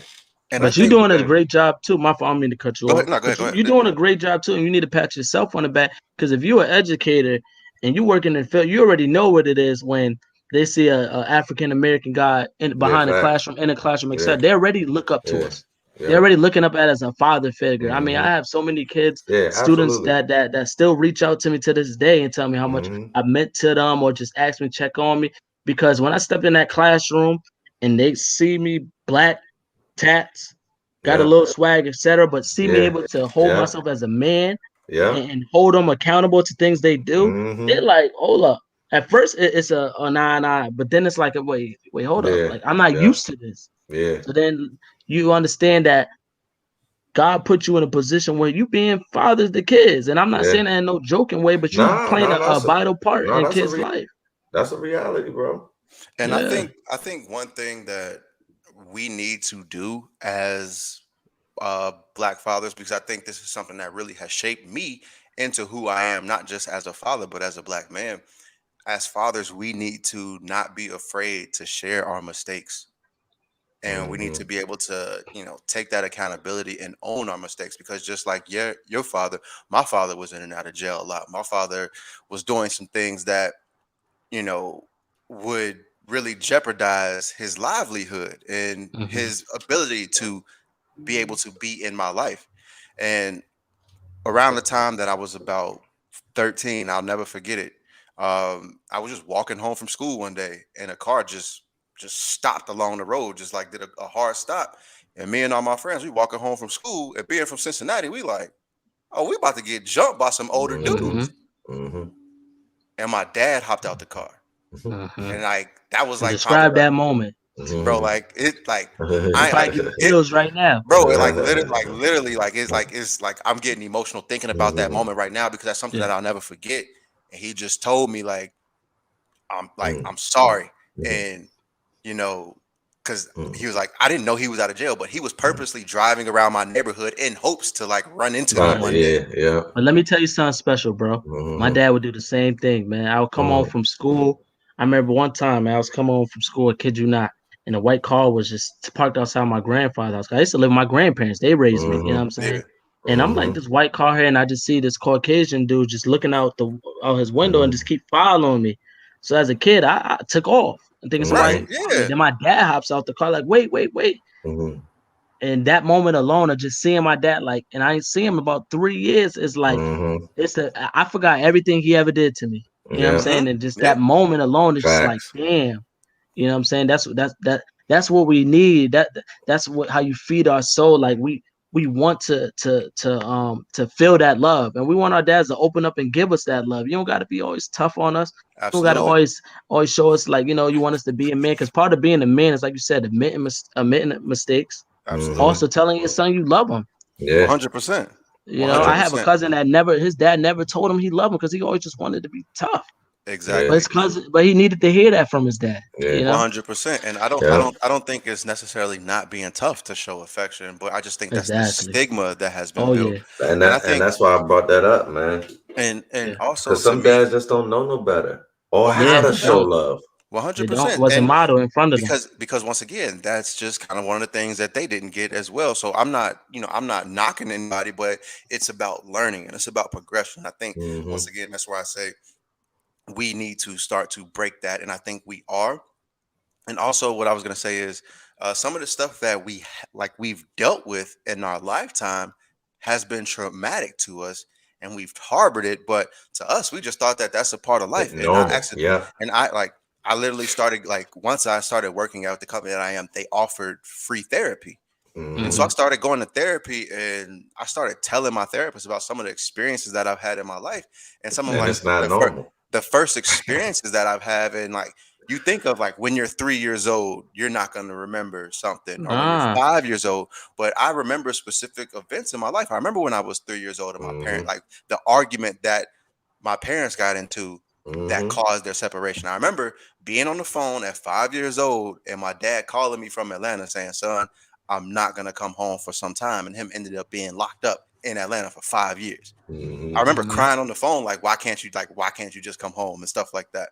and I but you're think Beautiful doing a thing. great job too. My fault, I don't mean to cut you go ahead. off, No, go ahead. but Go ahead. you're doing a great job too, and you need to pat yourself on the back because if you're an educator and you work in the field, you already know what it is when they see a African American guy Yeah, behind the facts. classroom in a classroom, Yeah, etc. They already look up to yeah, us. They're yeah. already looking up at us as a father figure. I mean, I Hmm. have so many kids, Yeah, students absolutely. that still reach out to me to this day and tell me how much Hmm. I meant to them or just ask me check on me because when I step in that classroom and they see me black tats, got a Yeah, little swag, etc., but see me yeah, able to hold yeah, myself as a man yeah. and hold them accountable to things they do, they're Hmm. like, hold up. At first, it's a nah, but then it's like, wait, hold up. Yeah, Like, I'm not yeah, used to this. yeah, So then you understand that God put you in a position where you being fathers to kids. And I'm not yeah. saying that in no joking way, but you Nah, playing nah, a vital part nah, in kids' life. that's a reality, bro. And Yeah. I think one thing that we need to do as Black fathers, because I think this is something that really has shaped me into who I am, not just as a father, but as a Black man. As fathers, we need to not be afraid to share our mistakes. And we need Hmm. to be able to, take that accountability and own our mistakes. Because just like your father, my father was in and out of jail a lot. My father was doing some things that, you know, would really jeopardize his livelihood and Hmm. his ability to be able to be in my life. And around the time that I was about 13. I'll never forget it. I was just walking home from school one day, and a car just stopped along the road, just like did a hard stop. And me and all my friends, we walking home from school, and being from Cincinnati, we like, oh, we about to get jumped by some older Mm-hmm. dudes. Mm-hmm. And my dad hopped out the car, Uh-huh. and like that was And like probably describe like, that moment. bro, like it, like You I probably like getting it, feels right now. bro. It literally, it's like I'm getting emotional thinking about that moment right now because that's something Yeah. that I'll never forget. And he just told me like, Mm. I'm sorry, Mhm. and you know, because he was like, I didn't know he was out of jail, but he was purposely driving around my neighborhood in hopes to like run into me Right, one day. yeah. But let me tell you something special, bro. My Mhm. dad would do the same thing, man. I would come home from school. I remember one time, man, I was coming home from school, I kid you not, and a white car was just parked outside my grandfather's house. I used to live with my grandparents. They raised me, you know what I'm saying? Yeah, And I'm like, this white car here, and I just see this Caucasian dude just looking out his window and just keep following me. So as a kid, I took off and thinking somebody right, followed me. yeah, Then my dad hops out the car, like, wait. Mhm. And that moment alone of just seeing my dad, like, and I ain't seen him about 3 years, is like, Mhm. I forgot everything he ever did to me. You know what I'm Yeah. saying? And just yeah, that moment alone is just like, Facts. damn. You know what I'm saying? That's what we need. That's what how you feed our soul. Like we want to feel that love, and we want our dads to open up and give us that love. You don't got to be always tough on us. You don't got to absolutely, always show us like you want us to be a man. Because part of being a man is like you said, admitting mistakes, absolutely, also telling your son you love him. Yeah. 100%, You know, I have a 100%, cousin that his dad never told him he loved him because he always just wanted to be tough. Yeah. But exactly. his cousin, but he needed to hear that from his dad. Yeah. You know, 100%. And Yeah. I don't think it's necessarily not being tough to show affection, but I just think that's the exactly. stigma that has been Oh built. yeah, And I And think, that's why I brought that up, man. and yeah. also Because to some me, dads just don't know no better or how Yeah, to they 100%, show don't. love. They don't. 100%. Was a And model in front of them. because once again, that's just kind of one of the things that they didn't get as well. So I'm not knocking anybody, but it's about learning and it's about progression. I think Mm-hmm. once again, that's why I say we need to start to break that. And I think we are. And also, what I was going to say is some of the stuff that we've dealt with in our lifetime has been traumatic to us, and we've harbored it. But to us, we just thought that that's a part of life. And I Normal. actually, Yeah. and I literally started like once I started working out at the company that I am, they offered free therapy. And Mm-hmm. so I Hmm. started going to therapy, and I started telling my therapist about some of the experiences that I've had in my life, and some of And like it's not the first normal. the first experiences that I've had, and like you think of like when you're 3 years old, you're not going to remember something, or when you're Nah. 5 years old. But I remember specific events in my life. I remember when I was 3 years old, and my parent, Mm-hmm. like the argument that my parents got into that Mm-hmm. caused their separation. I remember being on the phone at 5 years old, and my dad calling me from Atlanta saying, "Son, I'm not gonna come home for some time," and him ended up being locked up in Atlanta for 5 years. I Mm-hmm. remember Hmm. crying on the phone, like, why can't you just come home and stuff like that?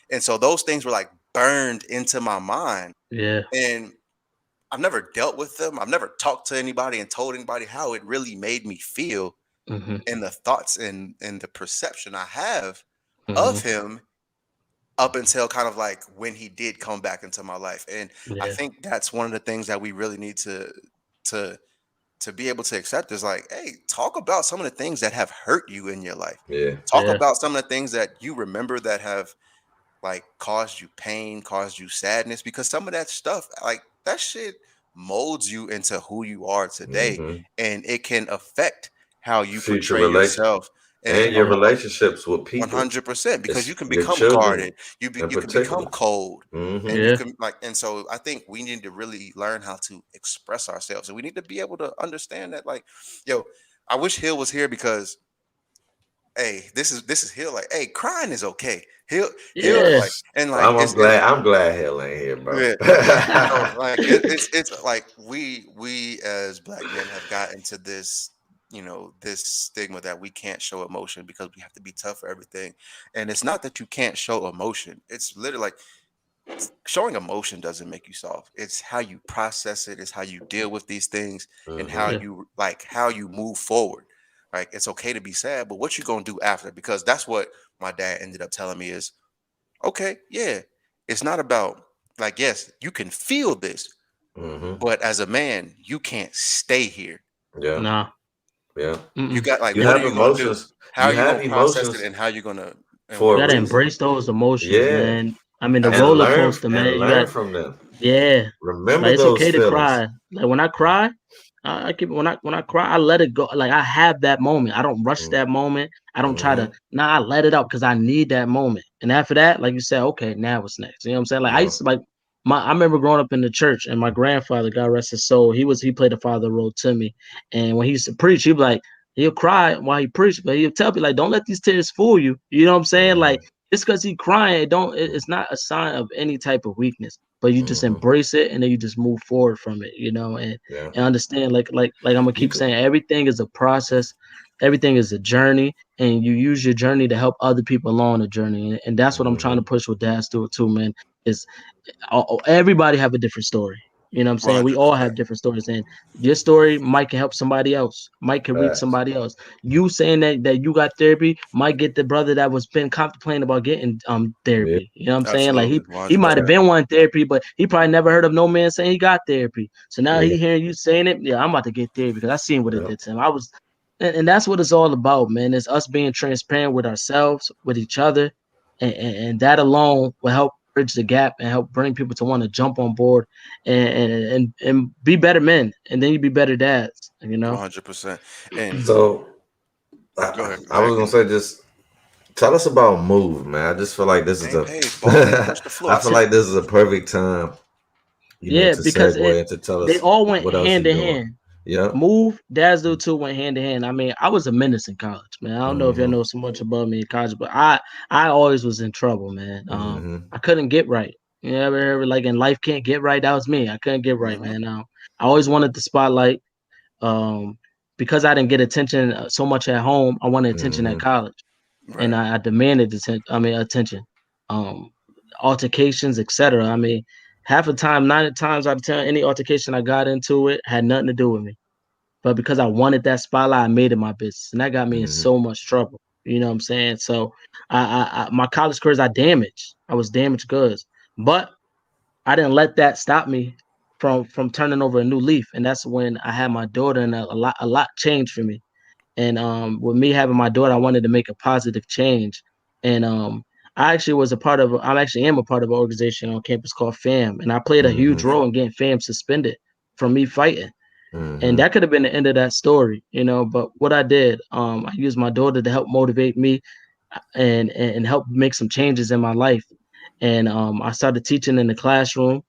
And so those things were like burned into my mind. Yeah. And I've never dealt with them. I've never talked to anybody and told anybody how it really made me feel Hmm. and the thoughts and the perception I have Hmm. of him up until kind of like when he did come back into my life. And I Yeah. think that's one of the things that we really need to to be able to accept is like, hey, talk about some of the things that have hurt you in your life. Yeah. Talk Yeah. about some of the things that you remember that have like caused you pain, caused you sadness, because some of that stuff, like that shit molds you into who you are today. Mm-hmm. And it can affect how you Future portray relation yourself. and your relationships with people. 100%, because you It's can your become children guarded, in you can become particular. cold, and Mm-hmm. you Yeah. can like, and so I think we need to really learn how to express ourselves, and we need to be able to understand that, like, yo, I wish Hill was here because, hey, this is Hill. Like, hey, crying is okay. Hill Yeah. like, and like I'm it's glad. I'm glad Hell ain't here, bro. yeah. So like it's like we as black men have gotten to this, this stigma that we can't show emotion because we have to be tough for everything. And it's not that you can't show emotion. It's literally like showing emotion doesn't make you soft. It's how you process it, it's how you deal with these things, and how Mm-hmm. Yeah. you move forward. Like it's okay to be sad, but what you gonna do after? Because that's what my dad ended up telling me is, okay, yeah, it's not about like, yes, you can feel this, Mm-hmm. but as a man, you can't stay here. Yeah. Nah. Yeah. You got like, You what are have you gonna do? emotions. How You are you have gonna process it, emotions and how you gonna and for You a what gotta you gonna do? reason. embrace those emotions, Yeah. man. I mean, the And roller Absolutely. learn coaster, and man. You learn got, from them. yeah. Remember Like it's those okay to feelings. cry. Like when I cry, I keep when I cry, I let it go. Like I have that moment. I don't rush that moment. I don't try to. Mm-hmm. Nah, I let it out because I need that moment. And after that, like you said, okay, now what's next? You know what I'm saying? Like I Yeah. used to like my. I remember growing up in the church, and my grandfather, God rest his soul, he played the father role to me. And when he used to preach, he'd be like, he'll cry while he preached, but he'll tell me like, don't let these tears fool you. You know what I'm saying? Mm-hmm. Like just because he crying, it's not a sign of any type of weakness. But you just Mm-hmm. embrace it and then you just move forward from it, you know, Yeah. and understand like I'm gonna You keep could. saying everything is a process, everything is a journey, and you use your journey to help other people along the journey. And that's what I'm trying Mm-hmm. to push with Dad's Do It Too, man. Is everybody have a different story. You know what I'm saying? We all 100%. have different stories, and your story might can help somebody else, might can reach Facts. somebody else. You saying that you got therapy might get the brother that was been contemplating about getting Yeah. therapy. You know what I'm saying? Like Absolutely. he might have 100%. been wanting therapy, but he probably never heard of no man saying he got therapy. So now Yeah. he hearing you saying it. Yeah, I'm about to get therapy because I seen what it Yeah. did to him. I was, and that's what it's all about, man. It's us being transparent with ourselves, with each other, and that alone will help bridge the gap and help bring people to want to jump on board and be better men, and then you be better dads. You know. 100%. And So go ahead. Go I was ahead, gonna King. say, just tell us about Move, man. I just feel like this is Hey, a hey, ball don't touch the floor. I I feel said, like this is a perfect time, Yeah, to because segue and to tell they us all went what else hand you're in doing. hand. Yep. Move, Dads Do Too went hand in hand. I mean, I was a menace in college, man. I don't know if y'all Mm-hmm. know so much about me in college, but I always was in trouble, man. Mm-hmm. I couldn't get right. You know, ever like in life can't get right. That was me. I couldn't get right, mm-hmm, man. I always wanted the spotlight. Um, because I didn't get attention so much at home, I wanted attention at Mm-hmm. college, and right. I demanded attention. Um, altercations, etc. I mean, half the time, 9 times out of 10, any altercation I got into it had nothing to do with me. But because I wanted that spotlight, I made it my business, and that got me in Mm-hmm. so much trouble. You know what I'm saying? So, my college careers, I damaged. I was damaged goods, but I didn't let that stop me from turning over a new leaf. And that's when I had my daughter, and a lot changed for me. And with me having my daughter, I wanted to make a positive change. And I actually was a part of. I actually am a part of an organization on campus called FAM, and I played a huge Okay. role in getting FAM suspended from me fighting. And Mm-hmm. that could have been the end of that story, you know. But what I did, I used my daughter to help motivate me and help make some changes in my life. And I started teaching in the classroom,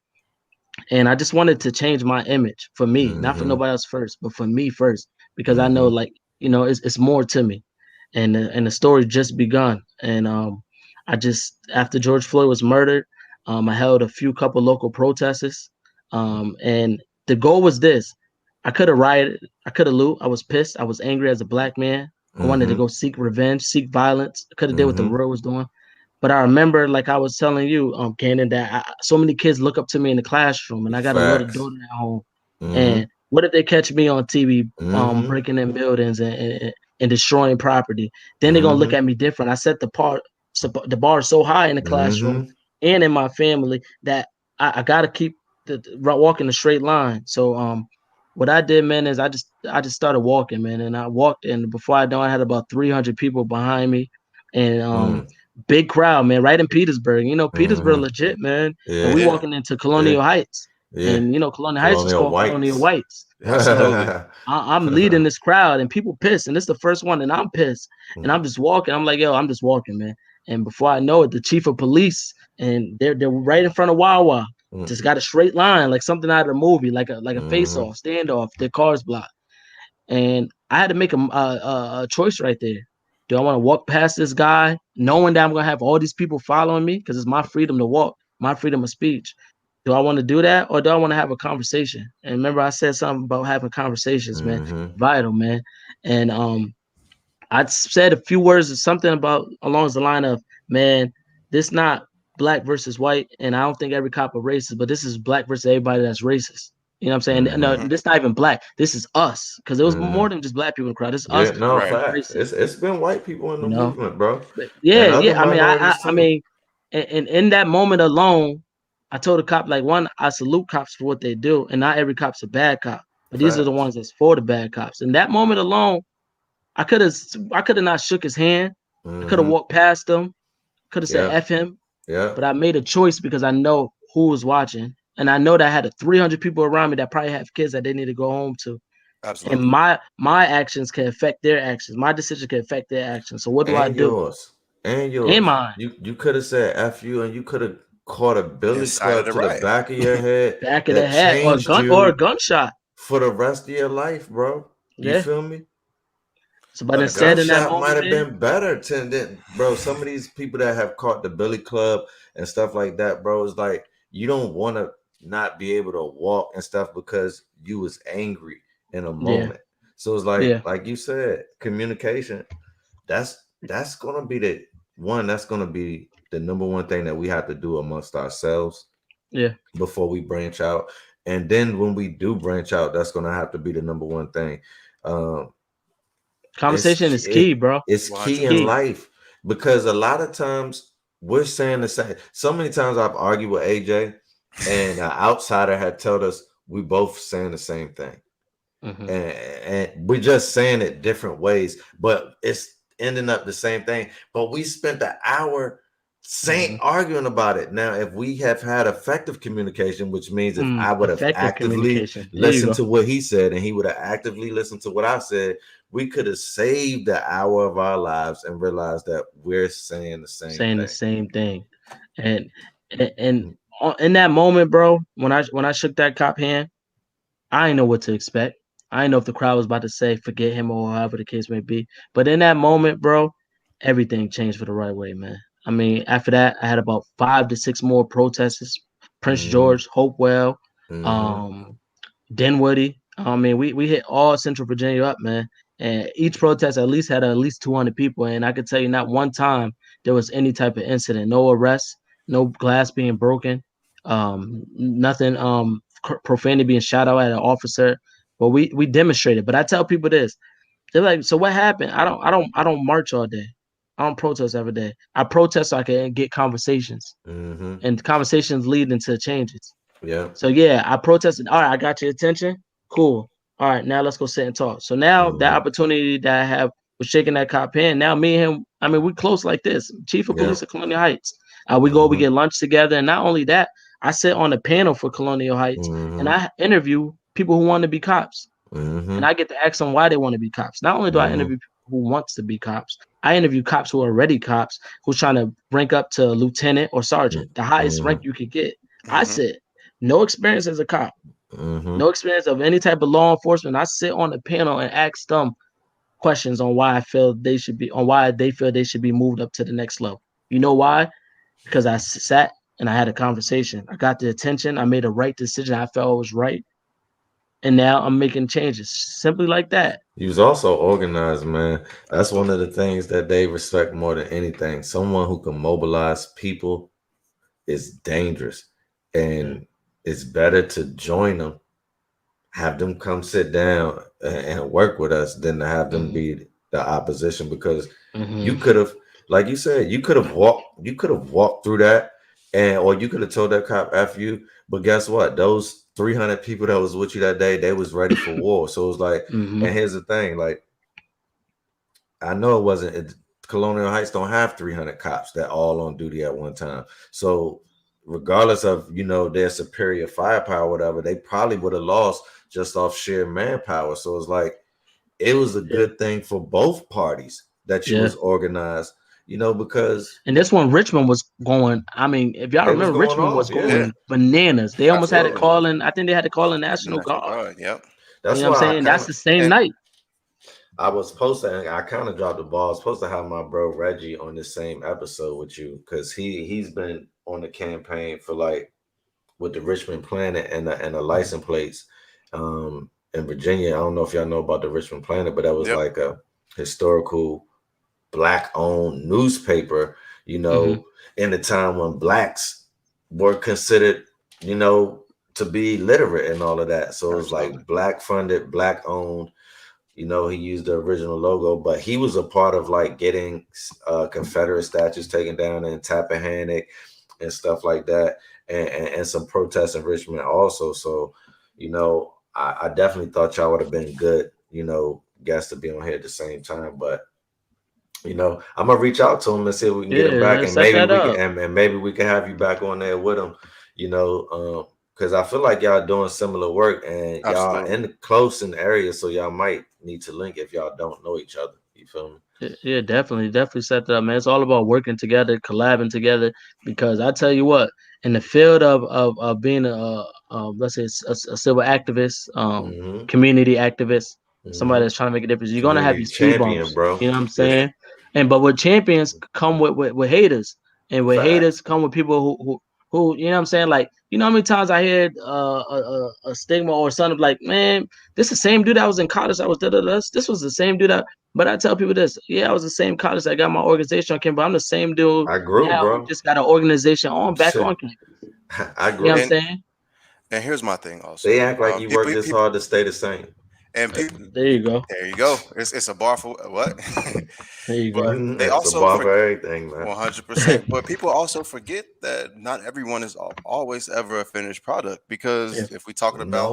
and I just wanted to change my image for me, not for Mm-hmm. nobody else first, but for me first, because I know, Mm-hmm. like, you know, it's more to me, and the story just begun. And I just after George Floyd was murdered, I held a few couple local protests, and the goal was this: I could have rioted, I could have loot, I was pissed, I was angry as a black man. I wanted to Mm-hmm. go seek revenge, seek violence. I could have did what the Mm-hmm. world was doing. But I remember, like I was telling you, Cannon, that so many kids look up to me in the classroom, and I got a little Facts. daughter at home. Mm-hmm. And what if they catch me on TV, Mm-hmm. breaking in buildings and destroying property? Then they're gonna look Mm-hmm. at me different. I set the bar so high in the classroom Mm-hmm. and in my family that I gotta keep walking the straight line. So what I did, man, is I just started walking, man, and I walked, and before I know, I had about 300 people behind me, and big crowd, man, right in Petersburg. You know, Petersburg Mm-hmm. legit, man. And Yeah. we Yeah. walking into Yeah. Colonial Heights, Yeah. and you know, Colonial Heights is Colonial called Colonial whites. Whites. So Absolutely. I'm leading this crowd, and people pissed, and this is the first one, and I'm pissed, and Mm, I'm just walking. I'm like, yo, I'm just walking, man. And before I know it, the chief of police, and they're right in front of Wawa, mm, just got a straight line, like something out of a movie, like a face mhm, off, standoff. Their cars blocked, and I had to make a choice right there. Do I want to walk past this guy, knowing that I'm gonna have all these people following me because it's my freedom to walk, my freedom of speech? Do I want to do that, or do I want to have a conversation? And remember, I said something about having conversations, man, mhm, vital, man. And I said a few words, something about along the line of, man, this not black versus white, and I don't think every cop are racist, but this is black versus everybody that's racist. You know what I'm saying? No, mhm, Mm-hmm. this not even black. This is us, because it was more mhm. than just black people in the crowd. This is us Yeah, no, Right. versus facts. racist. It's been white people in the You know? movement, bro, But and yeah, other yeah. I mean, minorities I too. mean, and in that moment alone, I told the cop, like, one, I salute cops for what they do, and not every cop's a bad cop, but these are the Facts. ones that's for the bad cops. In that moment alone, I could have not shook his hand. I could have walked past him. Could have said F him. Yeah. But I made a choice because I know who was watching. And I know that I had 300 people around me that probably have kids that they need to go home to. Absolutely. And my actions can affect their actions. My decision can affect their actions. So what do I do? Yours. And yours. And mine. You could have said F you, and you could have caught a billy Inside club of to the the right. back of your head. Back of the head, or a gunshot for the rest of your life, bro. You feel me? So, but instead in that moment, might have been better bro. Some of these people that have caught the billy club and stuff like that, bro, is like you don't want to not be able to walk and stuff because you was angry in a moment. So it's like you said, communication. That's gonna be that's gonna be the number one thing that we have to do amongst ourselves. Yeah. Before we branch out. And then when we do branch out, that's gonna have to be the number one thing. Conversation is key, bro. It's key in life because a lot of times we're saying the same. So many times I've argued with AJ, and an outsider had told us we both saying the same thing, and we're just saying it different ways, but it's ending up the same thing. But we spent an hour arguing about it. Now, if we have had effective communication, which means if I would have actively listened to what he said and he would have actively listened to what I said, we could have saved the hour of our lives and realized that we're saying the same thing. And in that moment, bro, when I shook that cop hand, I didn't know what to expect. I didn't know if the crowd was about to say forget him or however the case may be. But in that moment, bro, everything changed for the right way, man. I mean, after that, I had about 5 to 6 more protesters. Prince George, Hopewell, Dinwiddie. I mean, we hit all Central Virginia up, man. And each protest at least had at least 200 people. And I could tell you not one time there was any type of incident. No arrests, no glass being broken, nothing profanity being shot out at an officer. But we demonstrated. But I tell people this. They're like, so what happened? I don't march all day. I don't protest every day. I protest so I can get conversations. And conversations lead into changes. Yeah. So yeah, I protested. All right, I got your attention. Cool. All right, now let's go sit and talk. So now that opportunity that I have with shaking that cop hand, now me and him, I mean, we close like this. Chief of Police of Colonial Heights. We get lunch together. And not only that, I sit on a panel for Colonial Heights and I interview people who want to be cops. And I get to ask them why they want to be cops. Not only do I interview people who wants to be cops, I interview cops who are already cops who's trying to rank up to lieutenant or sergeant, the highest rank you could get. I said, no experience as a cop. No experience of any type of law enforcement. I sit on the panel and ask them questions on why they feel they should be moved up to the next level. You know why? Because I sat and I had a conversation. I got the attention. I made a right decision. I felt it was right. And now I'm making changes. Simply like that. He was also organized, man. That's one of the things that they respect more than anything. Someone who can mobilize people is dangerous. And it's better to join them, have them come sit down and work with us than to have them be the opposition, because you could have, like you said, you could have walked through that, or you could have told that cop F you, but guess what? Those 300 people that was with you that day, they was ready for war. So it was like, and here's the thing, like, I know it wasn't, Colonial Heights don't have 300 cops that all on duty at one time. So regardless of, their superior firepower or whatever, they probably would have lost just off sheer manpower. So it's like, it was a good thing for both parties that you was organized, because. And this one, Richmond was going, I mean, if y'all remember, Richmond was going bananas. They almost had to call in, I think they had to call in National Guard. Yep. That's what I'm saying. That's the same night. I was supposed to, I kind of dropped the ball. I was supposed to have my bro Reggie on the same episode with you, because he's been on the campaign for, like, with the Richmond Planet and the license plates in Virginia. I don't know if y'all know about the Richmond Planet, but that was like a historical Black-owned newspaper, in the time when Blacks were considered, to be literate and all of that. So it was like Black-funded, Black-owned. He used the original logo, but he was a part of, like, getting Confederate statues taken down in Tappahannock and stuff like that, and some protests in Richmond also. So, I definitely thought y'all would have been good, guests to be on here at the same time. But I'm gonna reach out to him and see if we can get him back, and set maybe that we up. can, and maybe we can have you back on there with him. Because I feel like y'all doing similar work, and y'all close in the area, so y'all might need to link if y'all don't know each other. You feel me? Yeah, definitely set that up, man. It's all about working together, collabing together. Because I tell you what, in the field of being let's say a civil activist, community activist, somebody that's trying to make a difference, you're gonna have Community these speed champion, bumps. bro. You know what I'm saying? But with champions come with haters, and with haters come with people who you know what I'm saying. Like, you know how many times I heard a stigma or something like, man, this is the same dude that was in college. I was This was the same dude that. But I tell people this, yeah, I was the same college that got my organization on campus, but I'm the same dude I grew, now bro. who just got an organization back on campus. I grew. You know what I'm saying? And here's my thing also. They act like you work this hard to stay the same. And people, there you go. There you go. It's a bar for what? There you go. They it's also a bar for everything, man. 100%. But people also forget that not everyone is always ever a finished product. Because if we talking about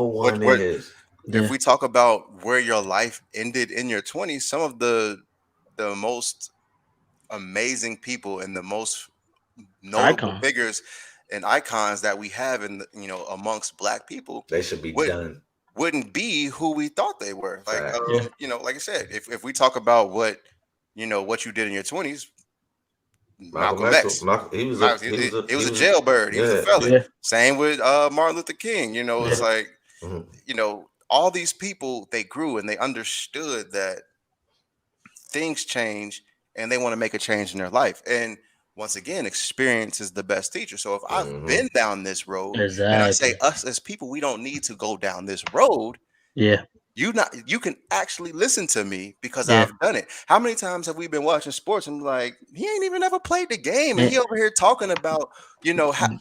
if we talk about where your life ended in your 20s, some of the most amazing people and the most notable figures and icons that we have in amongst Black people, they should be done. Wouldn't be who we thought they were. Like like I said, if we talk about what you did in your 20s, Malcolm X, he was a jailbird. He was a felon. Yeah. Same with Martin Luther King. It's like all these people, they grew and they understood that things change and they want to make a change in their life. And once again, experience is the best teacher. So if I've been down this road, and I say us as people, we don't need to go down this road. Yeah. You can actually listen to me because I've done it. How many times have we been watching sports and like, he ain't even ever played the game, and he over here talking about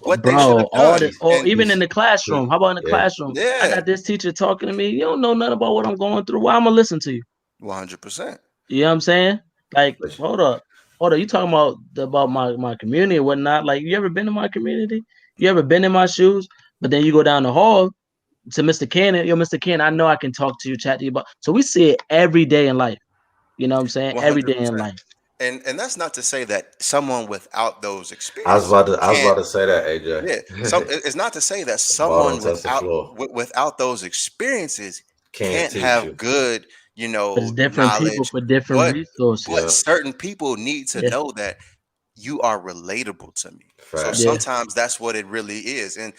what they should have done, or even in the classroom. How about in the classroom? Yeah, I got this teacher talking to me. You don't know nothing about what I'm going through. Why I'm gonna listen to you? 100%. You know what I'm saying? Like, hold up. You talking about my community and whatnot? Like, you ever been in my community? You ever been in my shoes? But then you go down the hall to Mr. Cannon. Yo, Mr. Cannon, I know I can talk to you, chat to you about. So we see it every day in life. You know what I'm saying? 100%. Every day in life. And that's not to say that someone without those experiences. I was about to say that, AJ. Yeah. It's not to say that someone without those experiences can't have good, it's different knowledge, people for different resources. But certain people need to know that you are relatable to me. So sometimes that's what it really is. And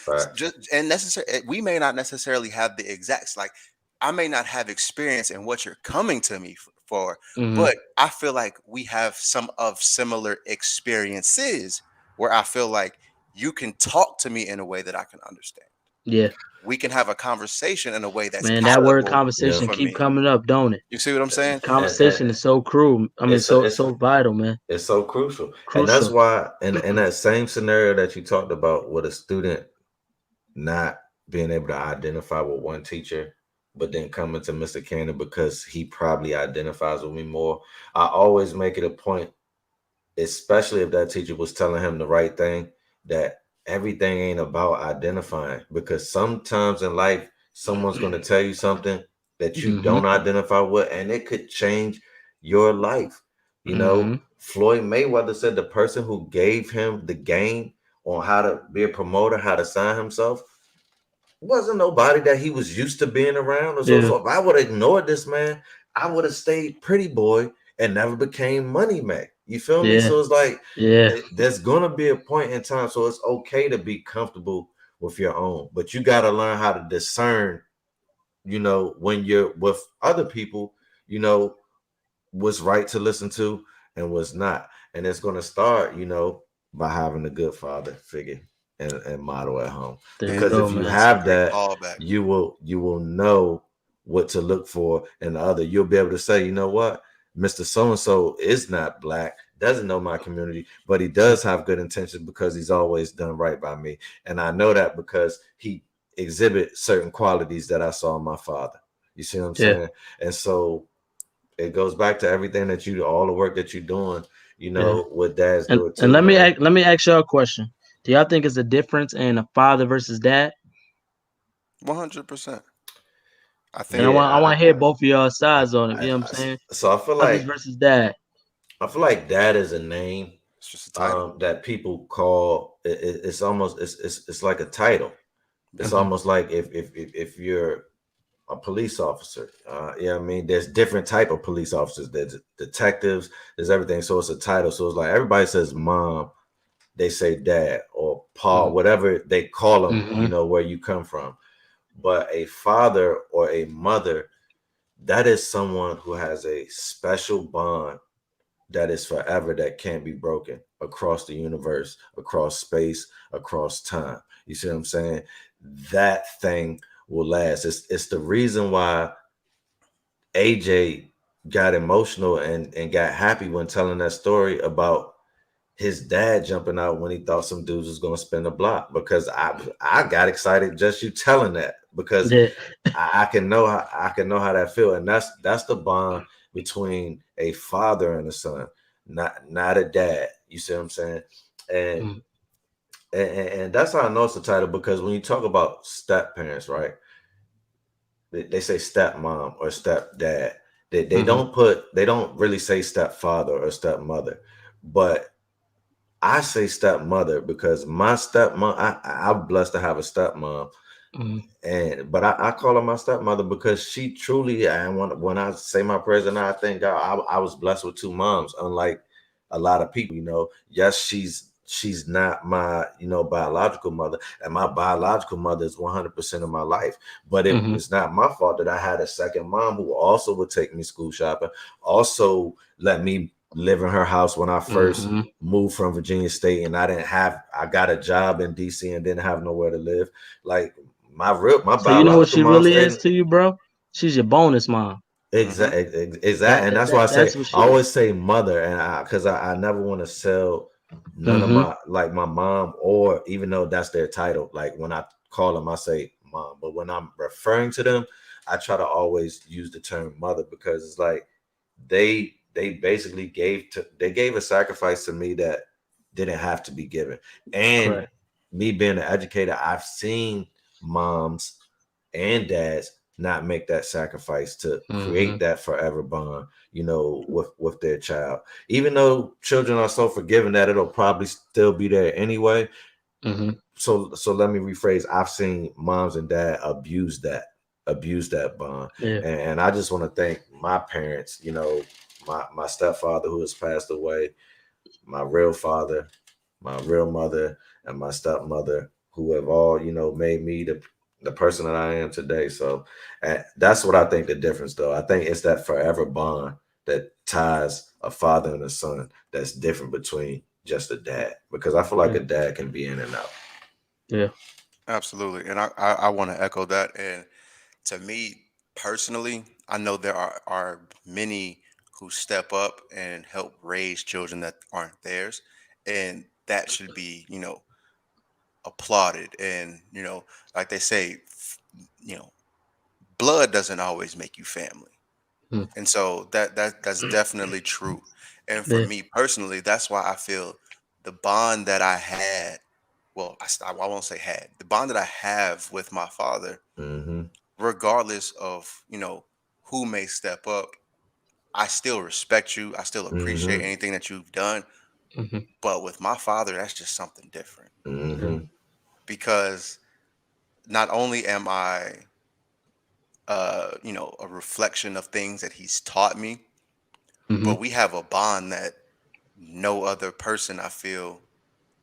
we may not necessarily have the exacts, like I may not have experience in what you're coming to me for, but I feel like we have some of similar experiences where I feel like you can talk to me in a way that I can understand. Yeah. We can have a conversation in a way that's that word conversation keep coming up, don't it? You see what I'm saying? Conversation is so cruel. I mean, so vital, man. It's so crucial. And that's why in that same scenario that you talked about with a student not being able to identify with one teacher, but then coming to Mr. Cannon because he probably identifies with me more. I always make it a point, especially if that teacher was telling him the right thing, that everything ain't about identifying, because sometimes in life, someone's going to tell you something that you don't identify with, and it could change your life. Floyd Mayweather said the person who gave him the game on how to be a promoter, how to sign himself, wasn't nobody that he was used to being around. So if I would have ignored this man, I would have stayed pretty boy and never became Money Mac. You feel me? So it's like, there's going to be a point in time. So it's okay to be comfortable with your own, but you got to learn how to discern, when you're with other people, what's right to listen to and what's not. And it's going to start, by having a good father figure and model at home. Because if you have that, you will know what to look for in the other. You'll be able to say, you know what? Mr. So-and-so is not Black, doesn't know my community, but he does have good intentions because he's always done right by me. And I know that because he exhibits certain qualities that I saw in my father. You see what I'm saying? And so it goes back to everything that all the work that you're doing, what dads do it too. And let me ask y'all a question. Do y'all think it's a difference in a father versus dad? 100%. I And think I want to hear both of y'all sides on it. You know what I'm saying? So Brothers versus dad. I feel like dad is a name it's just a title. that people call it's almost it's like a title. It's almost like if you're a police officer, yeah, I mean, there's different type of police officers. There's detectives, there's everything. So it's a title. So it's like everybody says mom, they say dad or pa, whatever they call them. You know where you come from. But a father or a mother, that is someone who has a special bond that is forever, that can't be broken across the universe, across space, across time. You see what I'm saying? That thing will last. It's the reason why AJ got emotional and got happy when telling that story about his dad jumping out when he thought some dudes was going to spin the block, because I got excited just you telling that, because Yeah. I can know how that feel, and that's the bond between a father and a son, not a dad. You see what I'm saying? And and that's how I know it's the title, because when you talk about step parents, right? They say stepmom or stepdad. They don't really say stepfather or stepmother, but I say stepmother because my stepmom, I'm blessed to have a stepmom. But I call her my stepmother because she truly, and when I say my prayers, and I thank God, I was blessed with two moms, unlike a lot of people. Yes, she's not my biological mother, and my biological mother is 100% of my life. But it's not my fault that I had a second mom who also would take me school shopping, also let me live in her house when I first moved from Virginia State, and I got a job in DC and didn't have nowhere to live. Like my So you know what biological she mom really stayed is to you, bro? She's your bonus mom. exactly, and that's why I say That's what I she is. always say mother, and because I never want to sell none of my, like my mom, or even though that's their title, like when I call them I say mom, but when I'm referring to them I try to always use the term mother, because it's like they basically gave a sacrifice to me that didn't have to be given. And Correct. me being an educator, I've seen moms and dads not make that sacrifice to create that forever bond, with their child. Even though children are so forgiving that it'll probably still be there anyway. So let me rephrase. I've seen moms and dad abuse that bond. Yeah. And I just want to thank my parents, my stepfather who has passed away, my real father, my real mother, and my stepmother, who have all, made me the person that I am today. So that's what I think the difference, though. I think it's that forever bond that ties a father and a son that's different between just a dad, because I feel like a dad can be in and out. Yeah. Absolutely. And I want to echo that. And to me personally, I know there are many who step up and help raise children that aren't theirs. And that should be, applauded. And, like they say, you know, blood doesn't always make you family. And so that's definitely true. And for Yeah. me personally, that's why I feel the bond that I had, well, I won't say had, the bond that I have with my father, regardless of, who may step up, I still respect you. I still appreciate anything that you've done. But with my father, that's just something different, because not only am I, a reflection of things that he's taught me, but we have a bond that no other person I feel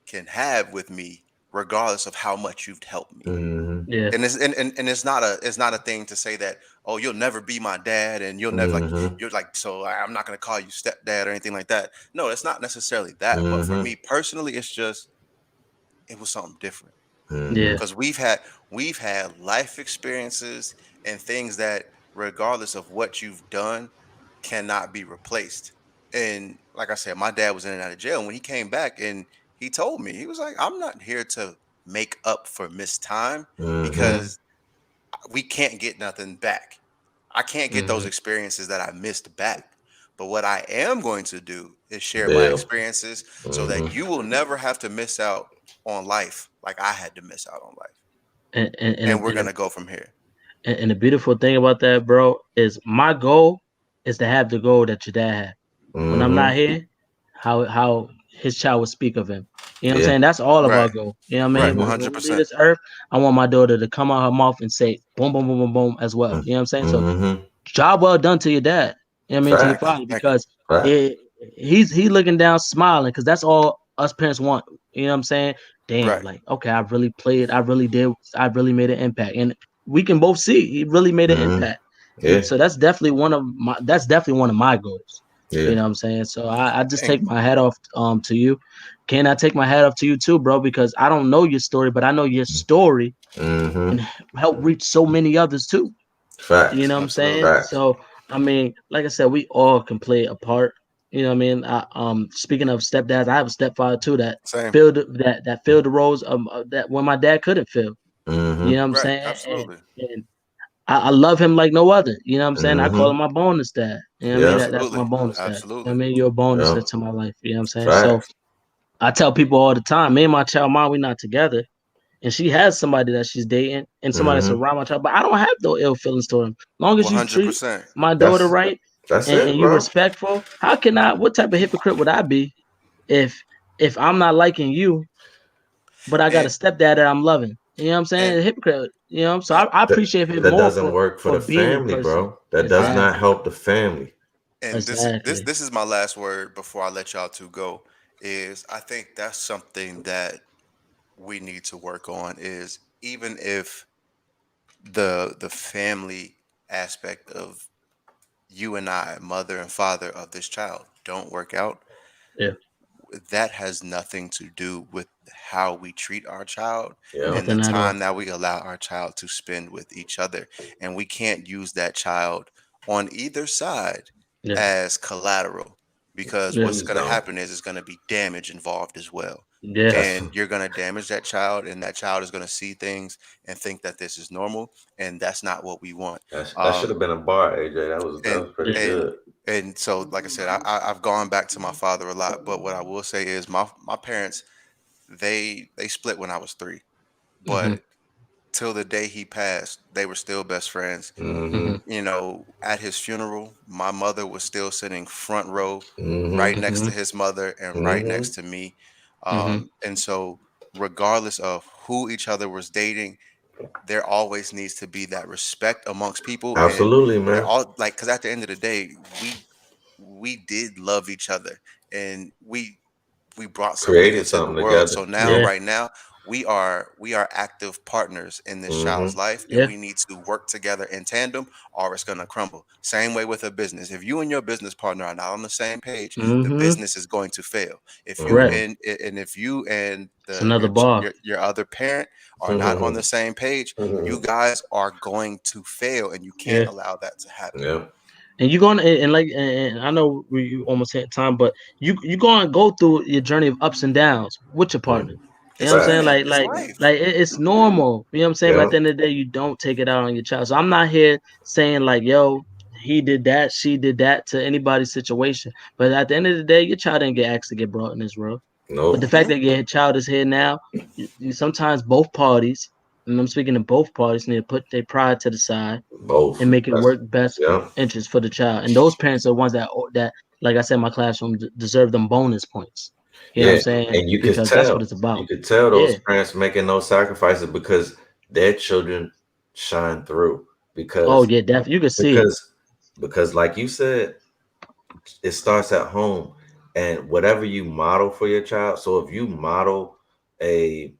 can have with me, regardless of how much you've helped me. Yeah. And it's not a thing to say that, oh, you'll never be my dad, and you'll never, like, you're like, so I'm not going to call you stepdad or anything like that. No, it's not necessarily that. But for me personally, it's just, it was something different, Yeah. because we've had life experiences and things that, regardless of what you've done, cannot be replaced. And like I said, my dad was in and out of jail. And when he came back, and he told me, he was like, I'm not here to make up for missed time, because we can't get nothing back. I can't get those experiences that I missed back. But what I am going to do is share my Bill. experiences, so that you will never have to miss out on life like I had to miss out on life. And And we're and going to go from here. And the beautiful thing about that, bro, is my goal is to have the goal that your dad had. When I'm not here, how his child would speak of him. You know what I'm Yeah. saying? That's all of our Right. goal. You know what I Right. mean? One When hundred we leave percent. this earth, I want my daughter to come out her mouth and say boom, boom, boom, boom, boom as well. You know what I'm saying? So Mm-hmm. job well done to your dad. You know what I mean? To your Facts. father, Thank you. because Facts. he looking down smiling, because that's all us parents want. You know what I'm saying? Damn, Right. like, okay, I really played, I really did, I really made an impact. And we can both see he really made an Mm-hmm. impact. Yeah. So that's definitely one of my goals. Yeah. You know what I'm saying? So I just And take my hat off to you. Can I take my hat off to you too, bro? Because I don't know your story, but I know your story Mm-hmm. can help reach so many others too. You Facts. know what I'm saying? absolutely. Facts. So I mean, like I said, we all can play a part. You know what I mean? Speaking of stepdads, I have a stepfather too that Same. filled the roles that when my dad couldn't fill. You know Mm-hmm. what I'm Right. saying? Absolutely. And I love him like no other. You know what I'm saying? I call Mm-hmm. him my bonus dad. You know what I mean? Yeah. That's my Absolutely. bonus dad. You know what I Absolutely. mean? You're a bonus Yeah. dad to my life. You know what I'm saying? So Facts. I tell people all the time, me and my child mom, we not together. And she has somebody that she's dating and somebody that's Mm-hmm. around my child. But I don't have no ill feelings to him. Long as One you hundred treat percent. my daughter That's right that's it, and you bro. respectful, how can I, what type of hypocrite would I be if I'm not liking you, but I got a And stepdad that I'm loving? You know what I'm saying? and A hypocrite. You know, so and I That appreciate him that more doesn't work for for the being a family, person. bro. That does I not Exactly. help the family. and this Exactly. this is my last word before I let y'all two go. Is I think that's something that we need to work on. Is even if the family aspect of you and I, mother and father of this child, don't work out, Yeah. that has nothing to do with how we treat our child Yeah. and the Nothing at all. time that we allow our child to spend with each other. And we can't use that child on either side Yeah. as collateral, because Yeah. what's Please going to don't. happen is it's going to be damage involved as well. Yeah. That's And you're going to damage that child, and that child is going to see things and think that this is normal, and that's not what we want. that should have Um, been a bar, AJ. That and was pretty Yeah. and good. and so, like I said, I've gone back to my father a lot, but what I will say is my parents, they split when I was 3, Mm-hmm. but till the day he passed, they were still best friends. Mm-hmm. Mm-hmm. You know, at his funeral, my mother was still sitting front row, right Mm-hmm. next to Mm-hmm. his mother and right Mm-hmm. next to me. Mm-hmm. And so, regardless of who each other was dating, there always needs to be that respect amongst people, and Absolutely, they're man. all like, because at the end of the day, we did love each other, and we brought something Created into the something world. together. So now, Yeah. Yeah. right now, we are active partners in this child's Mm-hmm. life, and Yeah. we need to work together in tandem, or it's going to crumble. Same way with a business. If you and your business partner are not on the same page, the Mm-hmm. business is going to fail. If you Correct. Mm-hmm. and if you and It's another bar. your other parent are not on the same page, you guys are going to fail, and you can't Yeah. allow that to happen. Yeah. And you're going to, and like, and I know you almost had time, but you going to go through your journey of ups and downs with your partner. Mm. You know what I'm saying? Facts. It's life. It's normal. You know what I'm saying? But at Yeah. the end of the day, you don't take it out on your child. So I'm not here saying like, yo, he did that, she did that to anybody's situation. But at the end of the day, your child didn't get asked to get brought in this world. But the Nope. fact Hmm. that your child is here now, you sometimes both parties, and I'm speaking to both parties, need to put their pride to the side Both. and make it That's work best yeah. interest for the child. And those parents are the ones that like I said, in my classroom deserve them bonus points. You know what I'm Yeah. saying? And you could Because that's what tell. it's You about. could tell Yeah. those parents making those sacrifices because their children shine through. Oh Because yeah, definitely. You can see it. because because like you said, it starts at home, and whatever you model for your child. So if you model a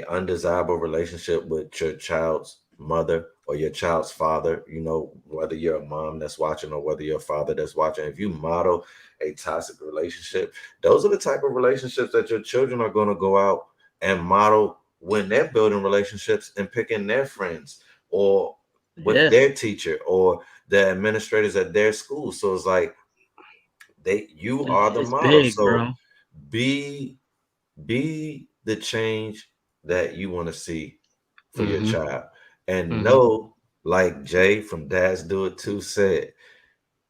undesirable relationship with your child's mother or your child's father, you know, whether you're a mom that's watching or whether you're a father that's watching, if you model a toxic relationship, those are the type of relationships that your children are going to go out and model when they're building relationships and picking their friends or with Yeah. their teacher or the administrators at their school. So it's like you are the It's model. big, So bro. be the change that you want to see for your Mm-hmm. child. And Mm-hmm. know, like Jay from Dads Do It Too said,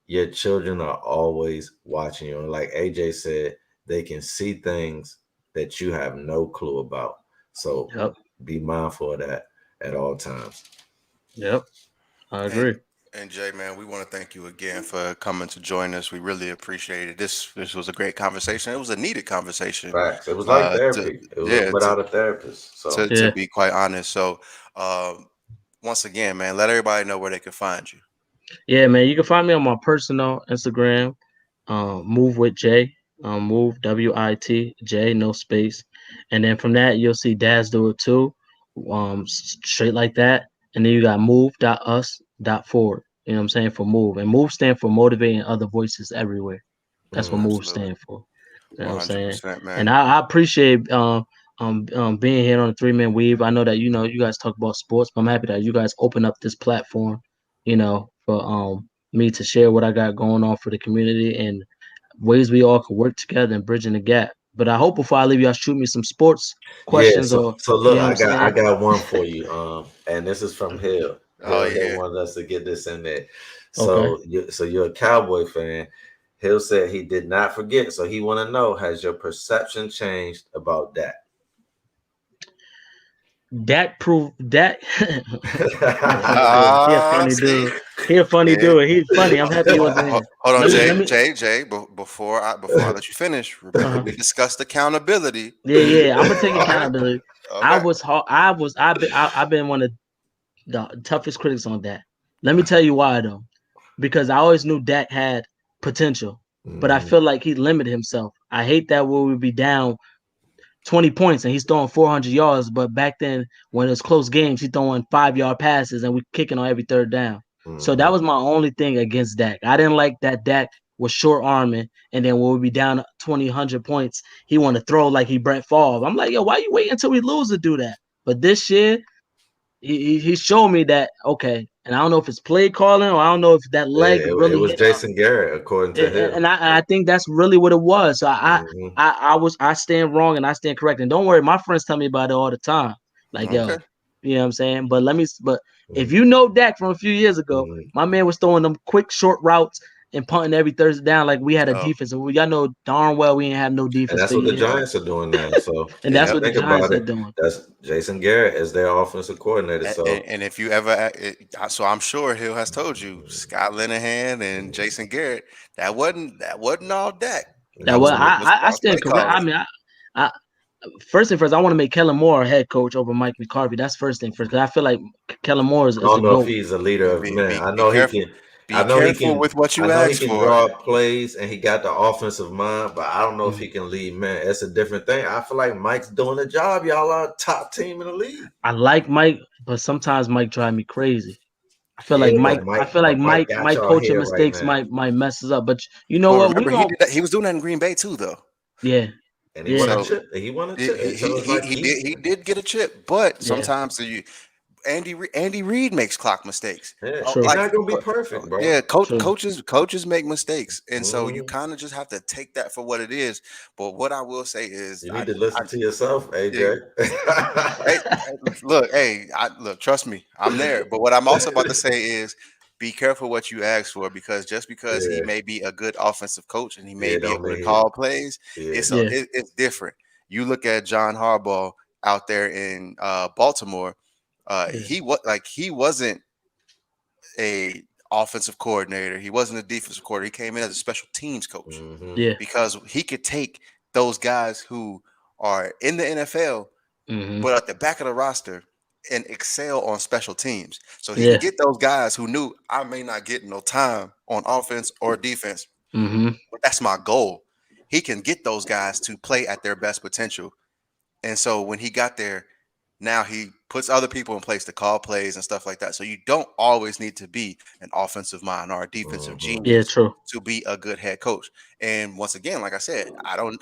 your children are always watching you. And like AJ said, they can see things that you have no clue about. So Yep. be mindful of that. at all times. Yep, I agree. And Jay, man, we want to thank you again for coming to join us. We really appreciate it. This was a great conversation. It was a needed conversation. Facts. It was like To therapy. It was yeah, without a therapist. So to Yeah. be quite honest. So, once again, man, let everybody know where they can find you. Yeah, man. You can find me on my personal Instagram, Move with J, Move WIT J, no space, and then from that you'll see Daz do it too, straight like that, and then you got move.us.forward. You know what I'm saying, for Move, and Move stand for motivating other voices everywhere. That's what Move Absolutely, stand for. You know what I'm saying, 100%, and man. I appreciate being here on the 3 Man Weave. I know that you guys talk about sports, but I'm happy that you guys open up this platform, for me to share what I got going on for the community and ways we all could work together and bridging the gap. But I hope before I leave, y'all shoot me some sports yeah, questions, so or so you look, know what I'm I saying? got one for you. And this is from Hill. Oh Hill yeah. wanted us to get this in there. Okay. So you're a Cowboy fan. Hill said he did not forget. So he want to know, has your perception changed about that? That proved that he a funny See, dude. He a funny yeah. dude. He's funny. I'm happy he wasn't here. Hold on, Let me. Jay. Before I let you finish, remember Uh-huh. we discussed accountability. Yeah. I'm gonna take Okay, accountability. I okay. was hard. I've been one of the toughest critics on that. Let me tell you why though. Because I always knew Dak had potential, but I feel like he limited himself. I hate that we would be down 20 points and he's throwing 400 yards, but back then when it was close games, he's throwing 5 yard passes and we kicking on every third down. So that was my only thing against Dak. I didn't like that Dak was short arming, and then when we be down 20, 100 points, he want to throw like he Brett Favre. I'm like, yo, why you wait until we lose to do that? But this year, he showed me that, okay, and I don't know if it's play calling or I don't know if that leg It really was hit him. Jason Garrett, according to Hill. And I think that's really what it was. So I stand wrong and I stand correct. And don't worry, my friends tell me about it all the time. Like, Okay. yo, you know what I'm saying? But if you know Dak from a few years ago, my man was throwing them quick short routes and punting every Thursday down like we had a Oh, defense. And y'all know darn well we didn't have no And defense that's for what the years. Giants are doing now. So And if that's you yep. what the think Giants about are it, doing. that's Jason Garrett as their offensive coordinator. So And if you ever, so I'm sure Hill has told you Scott Linehan and Jason Garrett. That wasn't all Dak. That That was was mhm. I play stand correct. I calling. mean, I first thing first, I want to make Kellen Moore a head coach over Mike McCarthy. That's first thing first, because I feel like Kellen Moore I is the don't know if GOAT. he's a leader of men. I Be know he careful. can. Be careful with what I you know he ask can for. draw up plays and he got the offensive mind, but I don't know if Mhm. he can lead men. It's a different thing. I feel like Mike's doing a job. Y'all are a top team in the league. I like Mike, but sometimes Mike drive me crazy. I feel like Yeah, Mike. I feel like Mike got Mike y'all coaching here right mistakes now. might mess us up. But you know But what? We remember, he gonna did that. He was doing that in Green Bay too, though. yeah And he won a yeah So chip. He won a chip. he So it's like he did get a chip, but yeah. sometimes Andy Reid makes clock mistakes. yeah, Oh, he's True, like not gonna be perfect, bro. yeah, true. coaches make mistakes, and so you Mhm. kind of just have to take that for what it is. But what I will say is, You need to listen to yourself, yeah, AJ. hey, look, trust me, I'm there. But what I'm also about to say is, be careful what you ask for, because just because he yeah, may be a good offensive coach and he may yeah, be able don't to mean call plays, yeah. Yeah, it's different. You look at John Harbaugh out there in Baltimore. yeah, He wasn't a offensive coordinator. He wasn't a defensive coordinator. He came in as a special teams coach Hmm. yeah. because he could take those guys who are in the NFL Hmm. but at the back of the roster and excel on special teams. So he can Yeah. get those guys who knew I may not get no time on offense or defense, Hmm. but that's my goal. He can get those guys to play at their best potential. And so when he got there, now he puts other people in place to call plays and stuff like that. So you don't always need to be an offensive mind or a defensive Hmm. Yeah. genius True. to be a good head coach. And once again, like I said,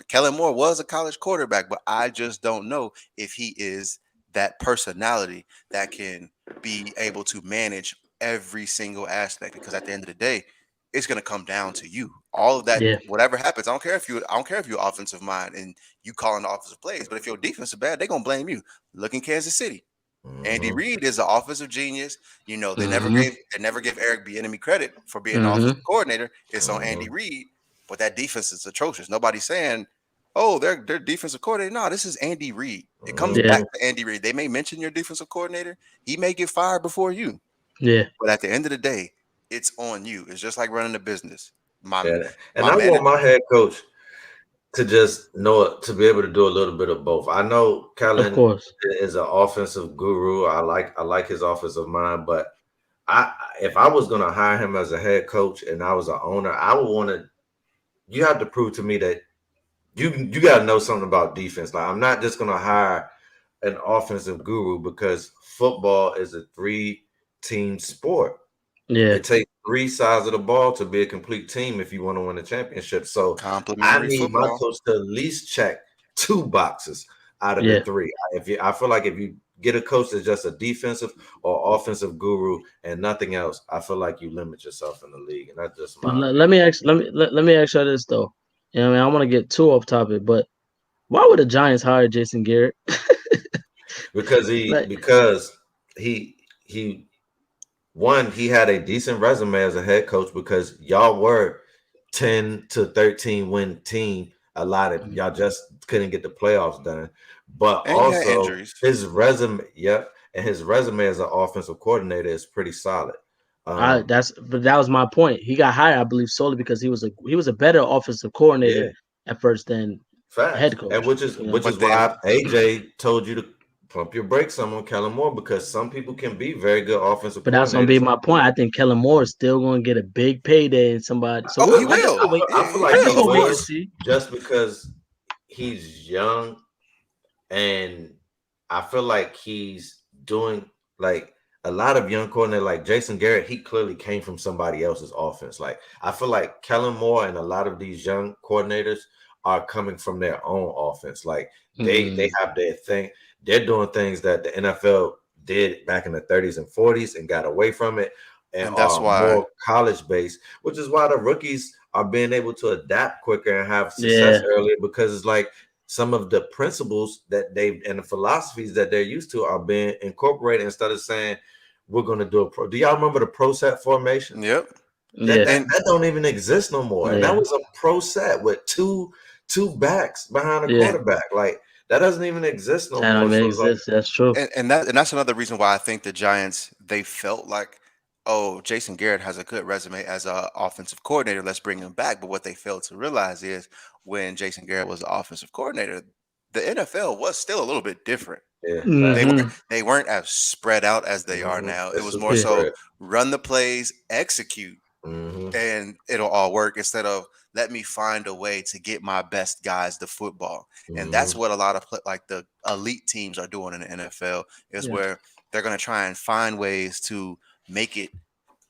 Kellen Moore was a college quarterback, but I just don't know if he is that personality that can be able to manage every single aspect, because at the end of the day, it's going to come down to you. All of that, Yeah. whatever happens, I don't care if you're offensive mind and you calling the offensive plays, but if your defense is bad, they're gonna blame you. Look in Kansas City. Andy Hmm. Reid is an offensive genius. You know, Hmm. they never give Eric Bieniemy credit for being an Hmm. offensive coordinator. It's on Hmm. Andy Reid, but that defense is atrocious. Nobody's saying oh, their defensive coordinator. No, this is Andy Reid. It comes Yeah. back to Andy Reid. They may mention your defensive coordinator. He may get fired before you. Yeah. But at the end of the day, it's on you. It's just like running a business. And My I manager, want my head coach to just know it, to be able to do a little bit of both. I know Of Kellen course. is an offensive guru. I like his offensive mind, but if I was gonna hire him as a head coach and I was an owner, I would want to. You have to prove to me that you got to know something about defense. Like, I'm not just gonna hire an offensive guru because football is a 3-team sport. Yeah. It takes 3 sides of the ball to be a complete team if you want to win a championship. So I complimentary need my football. coach to at least check 2 boxes out of Yeah. the 3. I feel like if you get a coach that's just a defensive or offensive guru and nothing else, I feel like you limit yourself in the league, and that's just But my. let me ask you this though. You know, what I mean, I want to get too off topic, but why would the Giants hire Jason Garrett? Because Like, he one, he had a decent resume as a head coach because y'all were 10 to 13 win team. A lot of y'all just couldn't get the playoffs done. But And he had also injuries. his resume, and his resume as an offensive coordinator is pretty solid. but that was my point. He got hired, I believe, solely because he was a better offensive coordinator at first than Facts. head coach. And which is But why AJ told you to pump your brakes some on Kellen Moore, because some people can be very good offensive But that's gonna coordinators. be my point. I think Kellen Moore is still gonna get a big payday and somebody. So Oh, he I guess will. we'll wait. I feel He like I guess he we'll wait and will, see. just because he's young, and I feel like he's doing like a lot of young coordinators, like Jason Garrett. He clearly came from somebody else's offense. Like, I feel like Kellen Moore and a lot of these young coordinators are coming from their own offense. Like, they have their thing. They're doing things that the NFL did back in the 30s and 40s and got away from it, and that's are why more college based, which is why the rookies are being able to adapt quicker and have success earlier, because it's like some of the principles that and the philosophies that they're used to are being incorporated, instead of saying we're going to do a pro. Do y'all remember the pro set formation? Yep. That don't even exist no more. And that Yeah. was a pro set with two backs behind a Yeah. quarterback. Like, that doesn't even exist no That more. don't even So, like, exist. That's true. And that's another reason why I think the Giants, they felt like, oh, Jason Garrett has a good resume as an offensive coordinator. Let's bring him back. But what they failed to realize is when Jason Garrett was the offensive coordinator, the NFL was still a little bit different. yeah, They weren't as spread out as they are now. It was more so run the plays, execute, and it'll all work, instead of let me find a way to get my best guys the football. And that's what a lot of like the elite teams are doing in the NFL, is where they're going to try and find ways to make it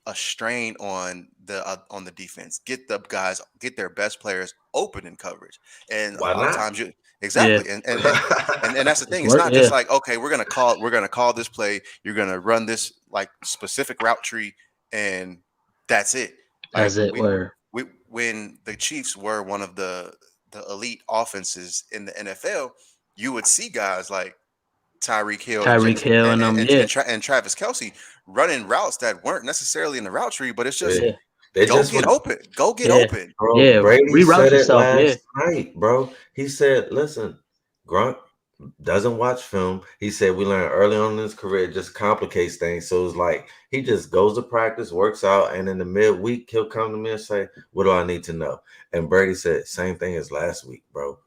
a strain on the defense, get their best players open in coverage. And Why a lot of not? times exactly. And that's the thing. It's work, not just like, okay, we're gonna call this play, you're gonna run this like specific route tree, and that's it. Like, That's it. When the Chiefs were one of the elite offenses in the NFL, you would see guys like Tyreek Hill and Travis Kelce running routes that weren't necessarily in the route tree, but it's just go get open. Bro, Yeah, Brady reroute said yourself, it last night, bro. He said, listen, Grunt doesn't watch film. He said we learned early on in his career, it just complicates things. So it's like he just goes to practice, works out, and in the midweek he'll come to me and say, what do I need to know? And Brady said, same thing as last week, bro.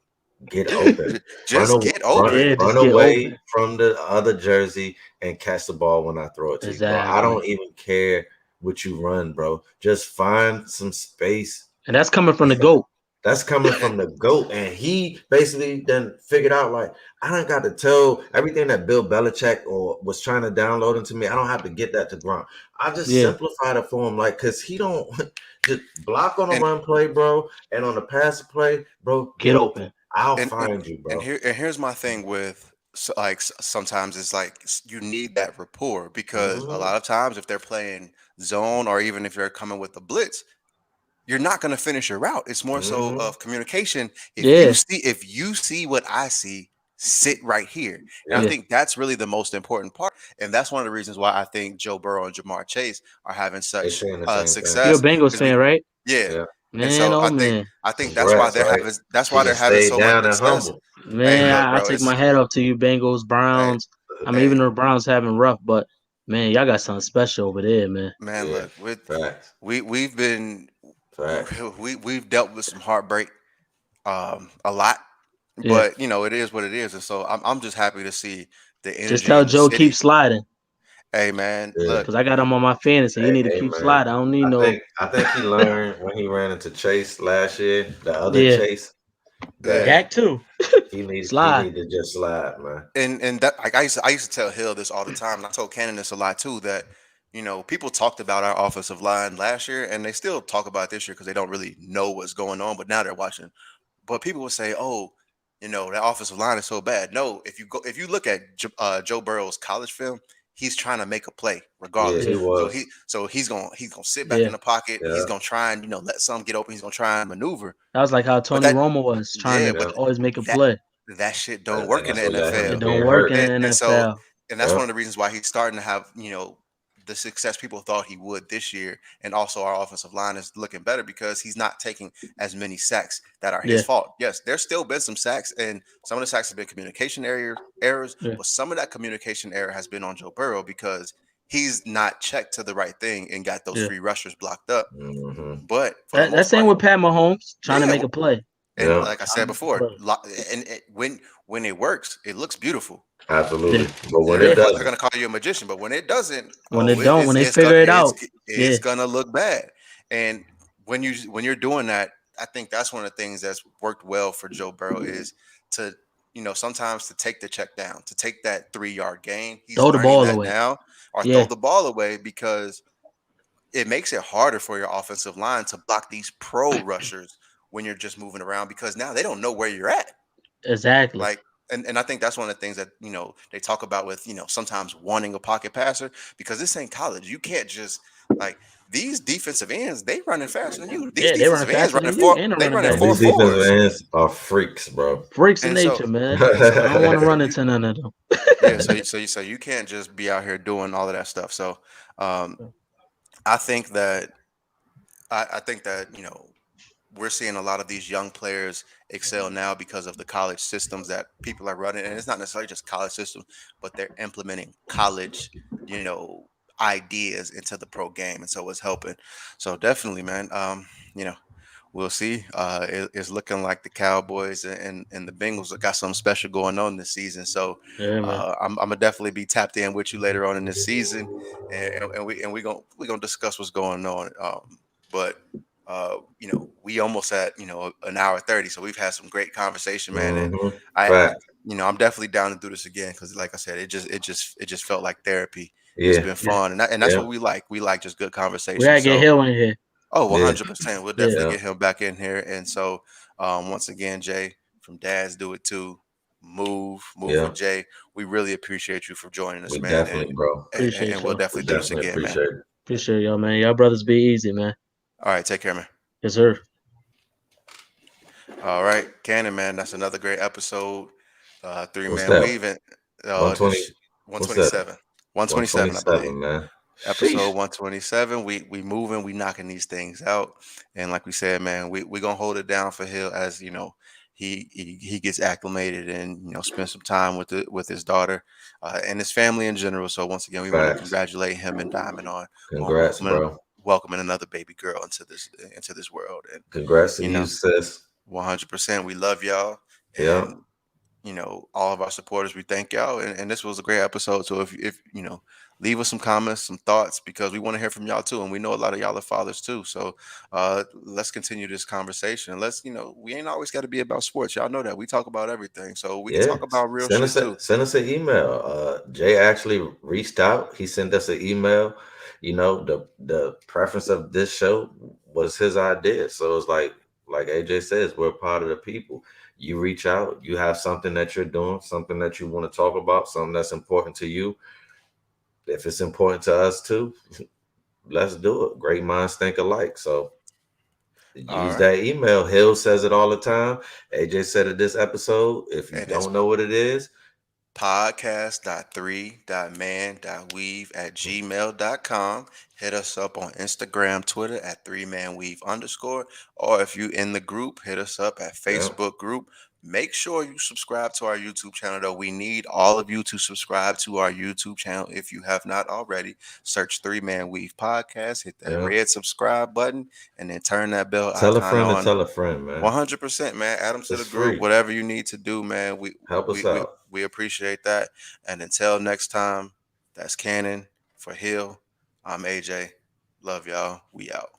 Get open. Get open. Run away from the other jersey and catch the ball when I throw it to you, bro. I don't even care what you run, bro. Just find some space. And that's coming from the GOAT. That's coming from the GOAT. And he basically then figured out, like, I don't got to tell everything that Bill Belichick or was trying to download into me. I don't have to get that to Gronk. I just simplified it for him, like, because he don't just block on a run play, bro, and on the pass play, bro, get open. I'll find you, bro. And here's my thing with, like, sometimes it's like you need that rapport, because a lot of times if they're playing zone, or even if you're coming with the blitz, you're not going to finish your route. It's more so of communication. If you see what I see, sit right here. And I think that's really the most important part. And that's one of the reasons why I think Joe Burrow and Jamar Chase are having such success. You're a Bengals fan, right? Yeah. And Man, so oh I think man. that's why Congrats, right? He they're just having stayed so much down and success. humble. Hey, Man, look, I bro, take it's my hat off to you, Bengals, hey, Browns. I mean, hey, even the Browns having rough, but man, y'all got something special over there, man. man, Yeah, look, with facts, we've been facts. we've dealt with some heartbreak a lot, Yeah. but it is what it is, and so I'm just happy to see the Just energy tell in the Joe keep city. sliding. Hey, man, Yeah. look, Cause I got him on my fantasy. He Hey, need to hey, keep man. sliding. I don't need I no think I think he learned when he ran into Chase last year, the other Yeah. Chase, yeah. that Dak too. he Slide. need to just slide, man. And that, like, I used to tell Hill this all the time, and I told Cannon this a lot too. That people talked about our offensive line last year, and they still talk about it this year because they don't really know what's going on. But now they're watching. But people will say, "Oh, that offensive line is so bad." No, if you look at Joe Burrow's college film, he's trying to make a play Yeah, regardless. he Yeah. was. So he's gonna sit back in Yeah. the pocket. He's Yeah, gonna try and let some get open. He's gonna try and maneuver. That was like how But Tony that Romo was trying yeah, to but yeah. always make a that play. that shit don't And work in that's the what let It NFL. him don't get work in hurt. And the so NFL. that's Yeah, one of the reasons why he's starting to have, the success people thought he would this year. And also our offensive line is looking better because he's not taking as many sacks that are his Yeah. fault. Yes, there's still been some sacks, and some of the sacks have been communication errors, Yeah. but some of that communication error has been on Joe Burrow because he's not checked to the right thing and got those Yeah. free rushers blocked up. hmm But for the That most same part, with Pat Mahomes trying to yeah, make a play. and yeah, like I said Trying to make a before, play. when it works, it looks beautiful. Yeah. absolutely. But when They're it Yeah. they're doesn't, gonna call you a magician, but when it doesn't, When they don't, when they figure it out. Yeah. it's gonna look bad. And when you're doing that, I think that's one of the things that's worked well for Joe Burrow is to sometimes to take the check down, to take that 3 yard gain. He's Throw the learning ball that away. now, or throw Yeah. the ball away because it makes it harder for your offensive line to block these pro rushers when you're just moving around because now they don't know where you're at. Exactly. Like, and I think that's one of the things that they talk about with sometimes wanting a pocket passer because this ain't college. You can't just like these defensive ends. They running faster than you. These Yeah, they running defensive ends faster running than you four. and the They running running and back. four these defensive fours. ends are freaks, bro. Freaks of And so nature, man. and so I don't want to run into none of them. yeah, so you can't just be out here doing all of that stuff. So um, I think that I think that we're seeing a lot of these young players excel now because of the college systems that people are running, and it's not necessarily just college systems, but they're implementing college, ideas into the pro game, and so it's helping. So definitely, man. You know, we'll see. It's looking like the Cowboys and the Bengals have got something special going on this season. So Yeah, man. I'm gonna definitely be tapped in with you later on in this season, and we gonna discuss what's going on. But we almost at an hour 30, so we've had some great conversation, man. And hmm I, Fact. I'm definitely down to do this again because, like I said, it just felt like therapy. It's Yeah, been Yeah. fun, and that's yeah, what we like. We like just good We conversation. gotta get So, Hill in here. oh, yeah, 100%, we'll Yeah. definitely yeah. get him back in here. And so, once again, Jay from Dads Do It Too, move Yeah. with Jay. We really appreciate you for joining us, We man, definitely, bro. Appreciate and we'll y'all. We definitely do this definitely again, man. appreciate it. Appreciate y'all, man. Y'all brothers be easy, man. All right, take care, man. Yes, sir. All right, Cannon, man, that's another great episode. Three What's man that? weaving. One twenty. This What's that? 127, 127, I believe. 127, man. Episode Sheesh. 127. We moving. We knocking these things out. And like we said, man, we gonna hold it down for Hill as he gets acclimated and spend some time with his daughter and his family in general. So once again, we want to Facts. congratulate him and Diamond on Congrats, bro. welcoming another baby girl into this world. And Congrats to you you, know, sis. 100%, we love y'all. Yeah. And all of our supporters, we thank y'all. And this was a great episode. So if leave us some comments, some thoughts, because we want to hear from y'all too. And we know a lot of y'all are fathers too. So let's continue this conversation. Let's, we ain't always got to be about sports. Y'all know that. We talk about everything. So we can Yeah. talk about real Send shit us too. send us an email. Jay actually reached out. He sent us an email. The preference of this show was his idea. So it's like AJ says, we're part of the people. You reach out, you have something that you're doing, something that you want to talk about, something that's important to you. If it's important to us too, let's do it. Great minds think alike. So All use right. that email. Hill says it all the time. AJ said it this episode. If you And it's don't know what it is, podcast.3.man.weave@gmail.com. Hit us up on Instagram, Twitter at 3manweave_, or if you in the group, hit us up at Facebook group. Make sure you subscribe to our YouTube channel, though. We need all of you to subscribe to our YouTube channel if you have not already. Search 3Man Weave Podcast, hit that red subscribe button, and then turn that bell Tell a icon friend on. to tell a friend, man. 100%, man. Add them to It's the group. free. Whatever you need to do, man. Help us out. We appreciate that. And until next time, that's Cannon for Hill. I'm AJ. Love y'all. We out.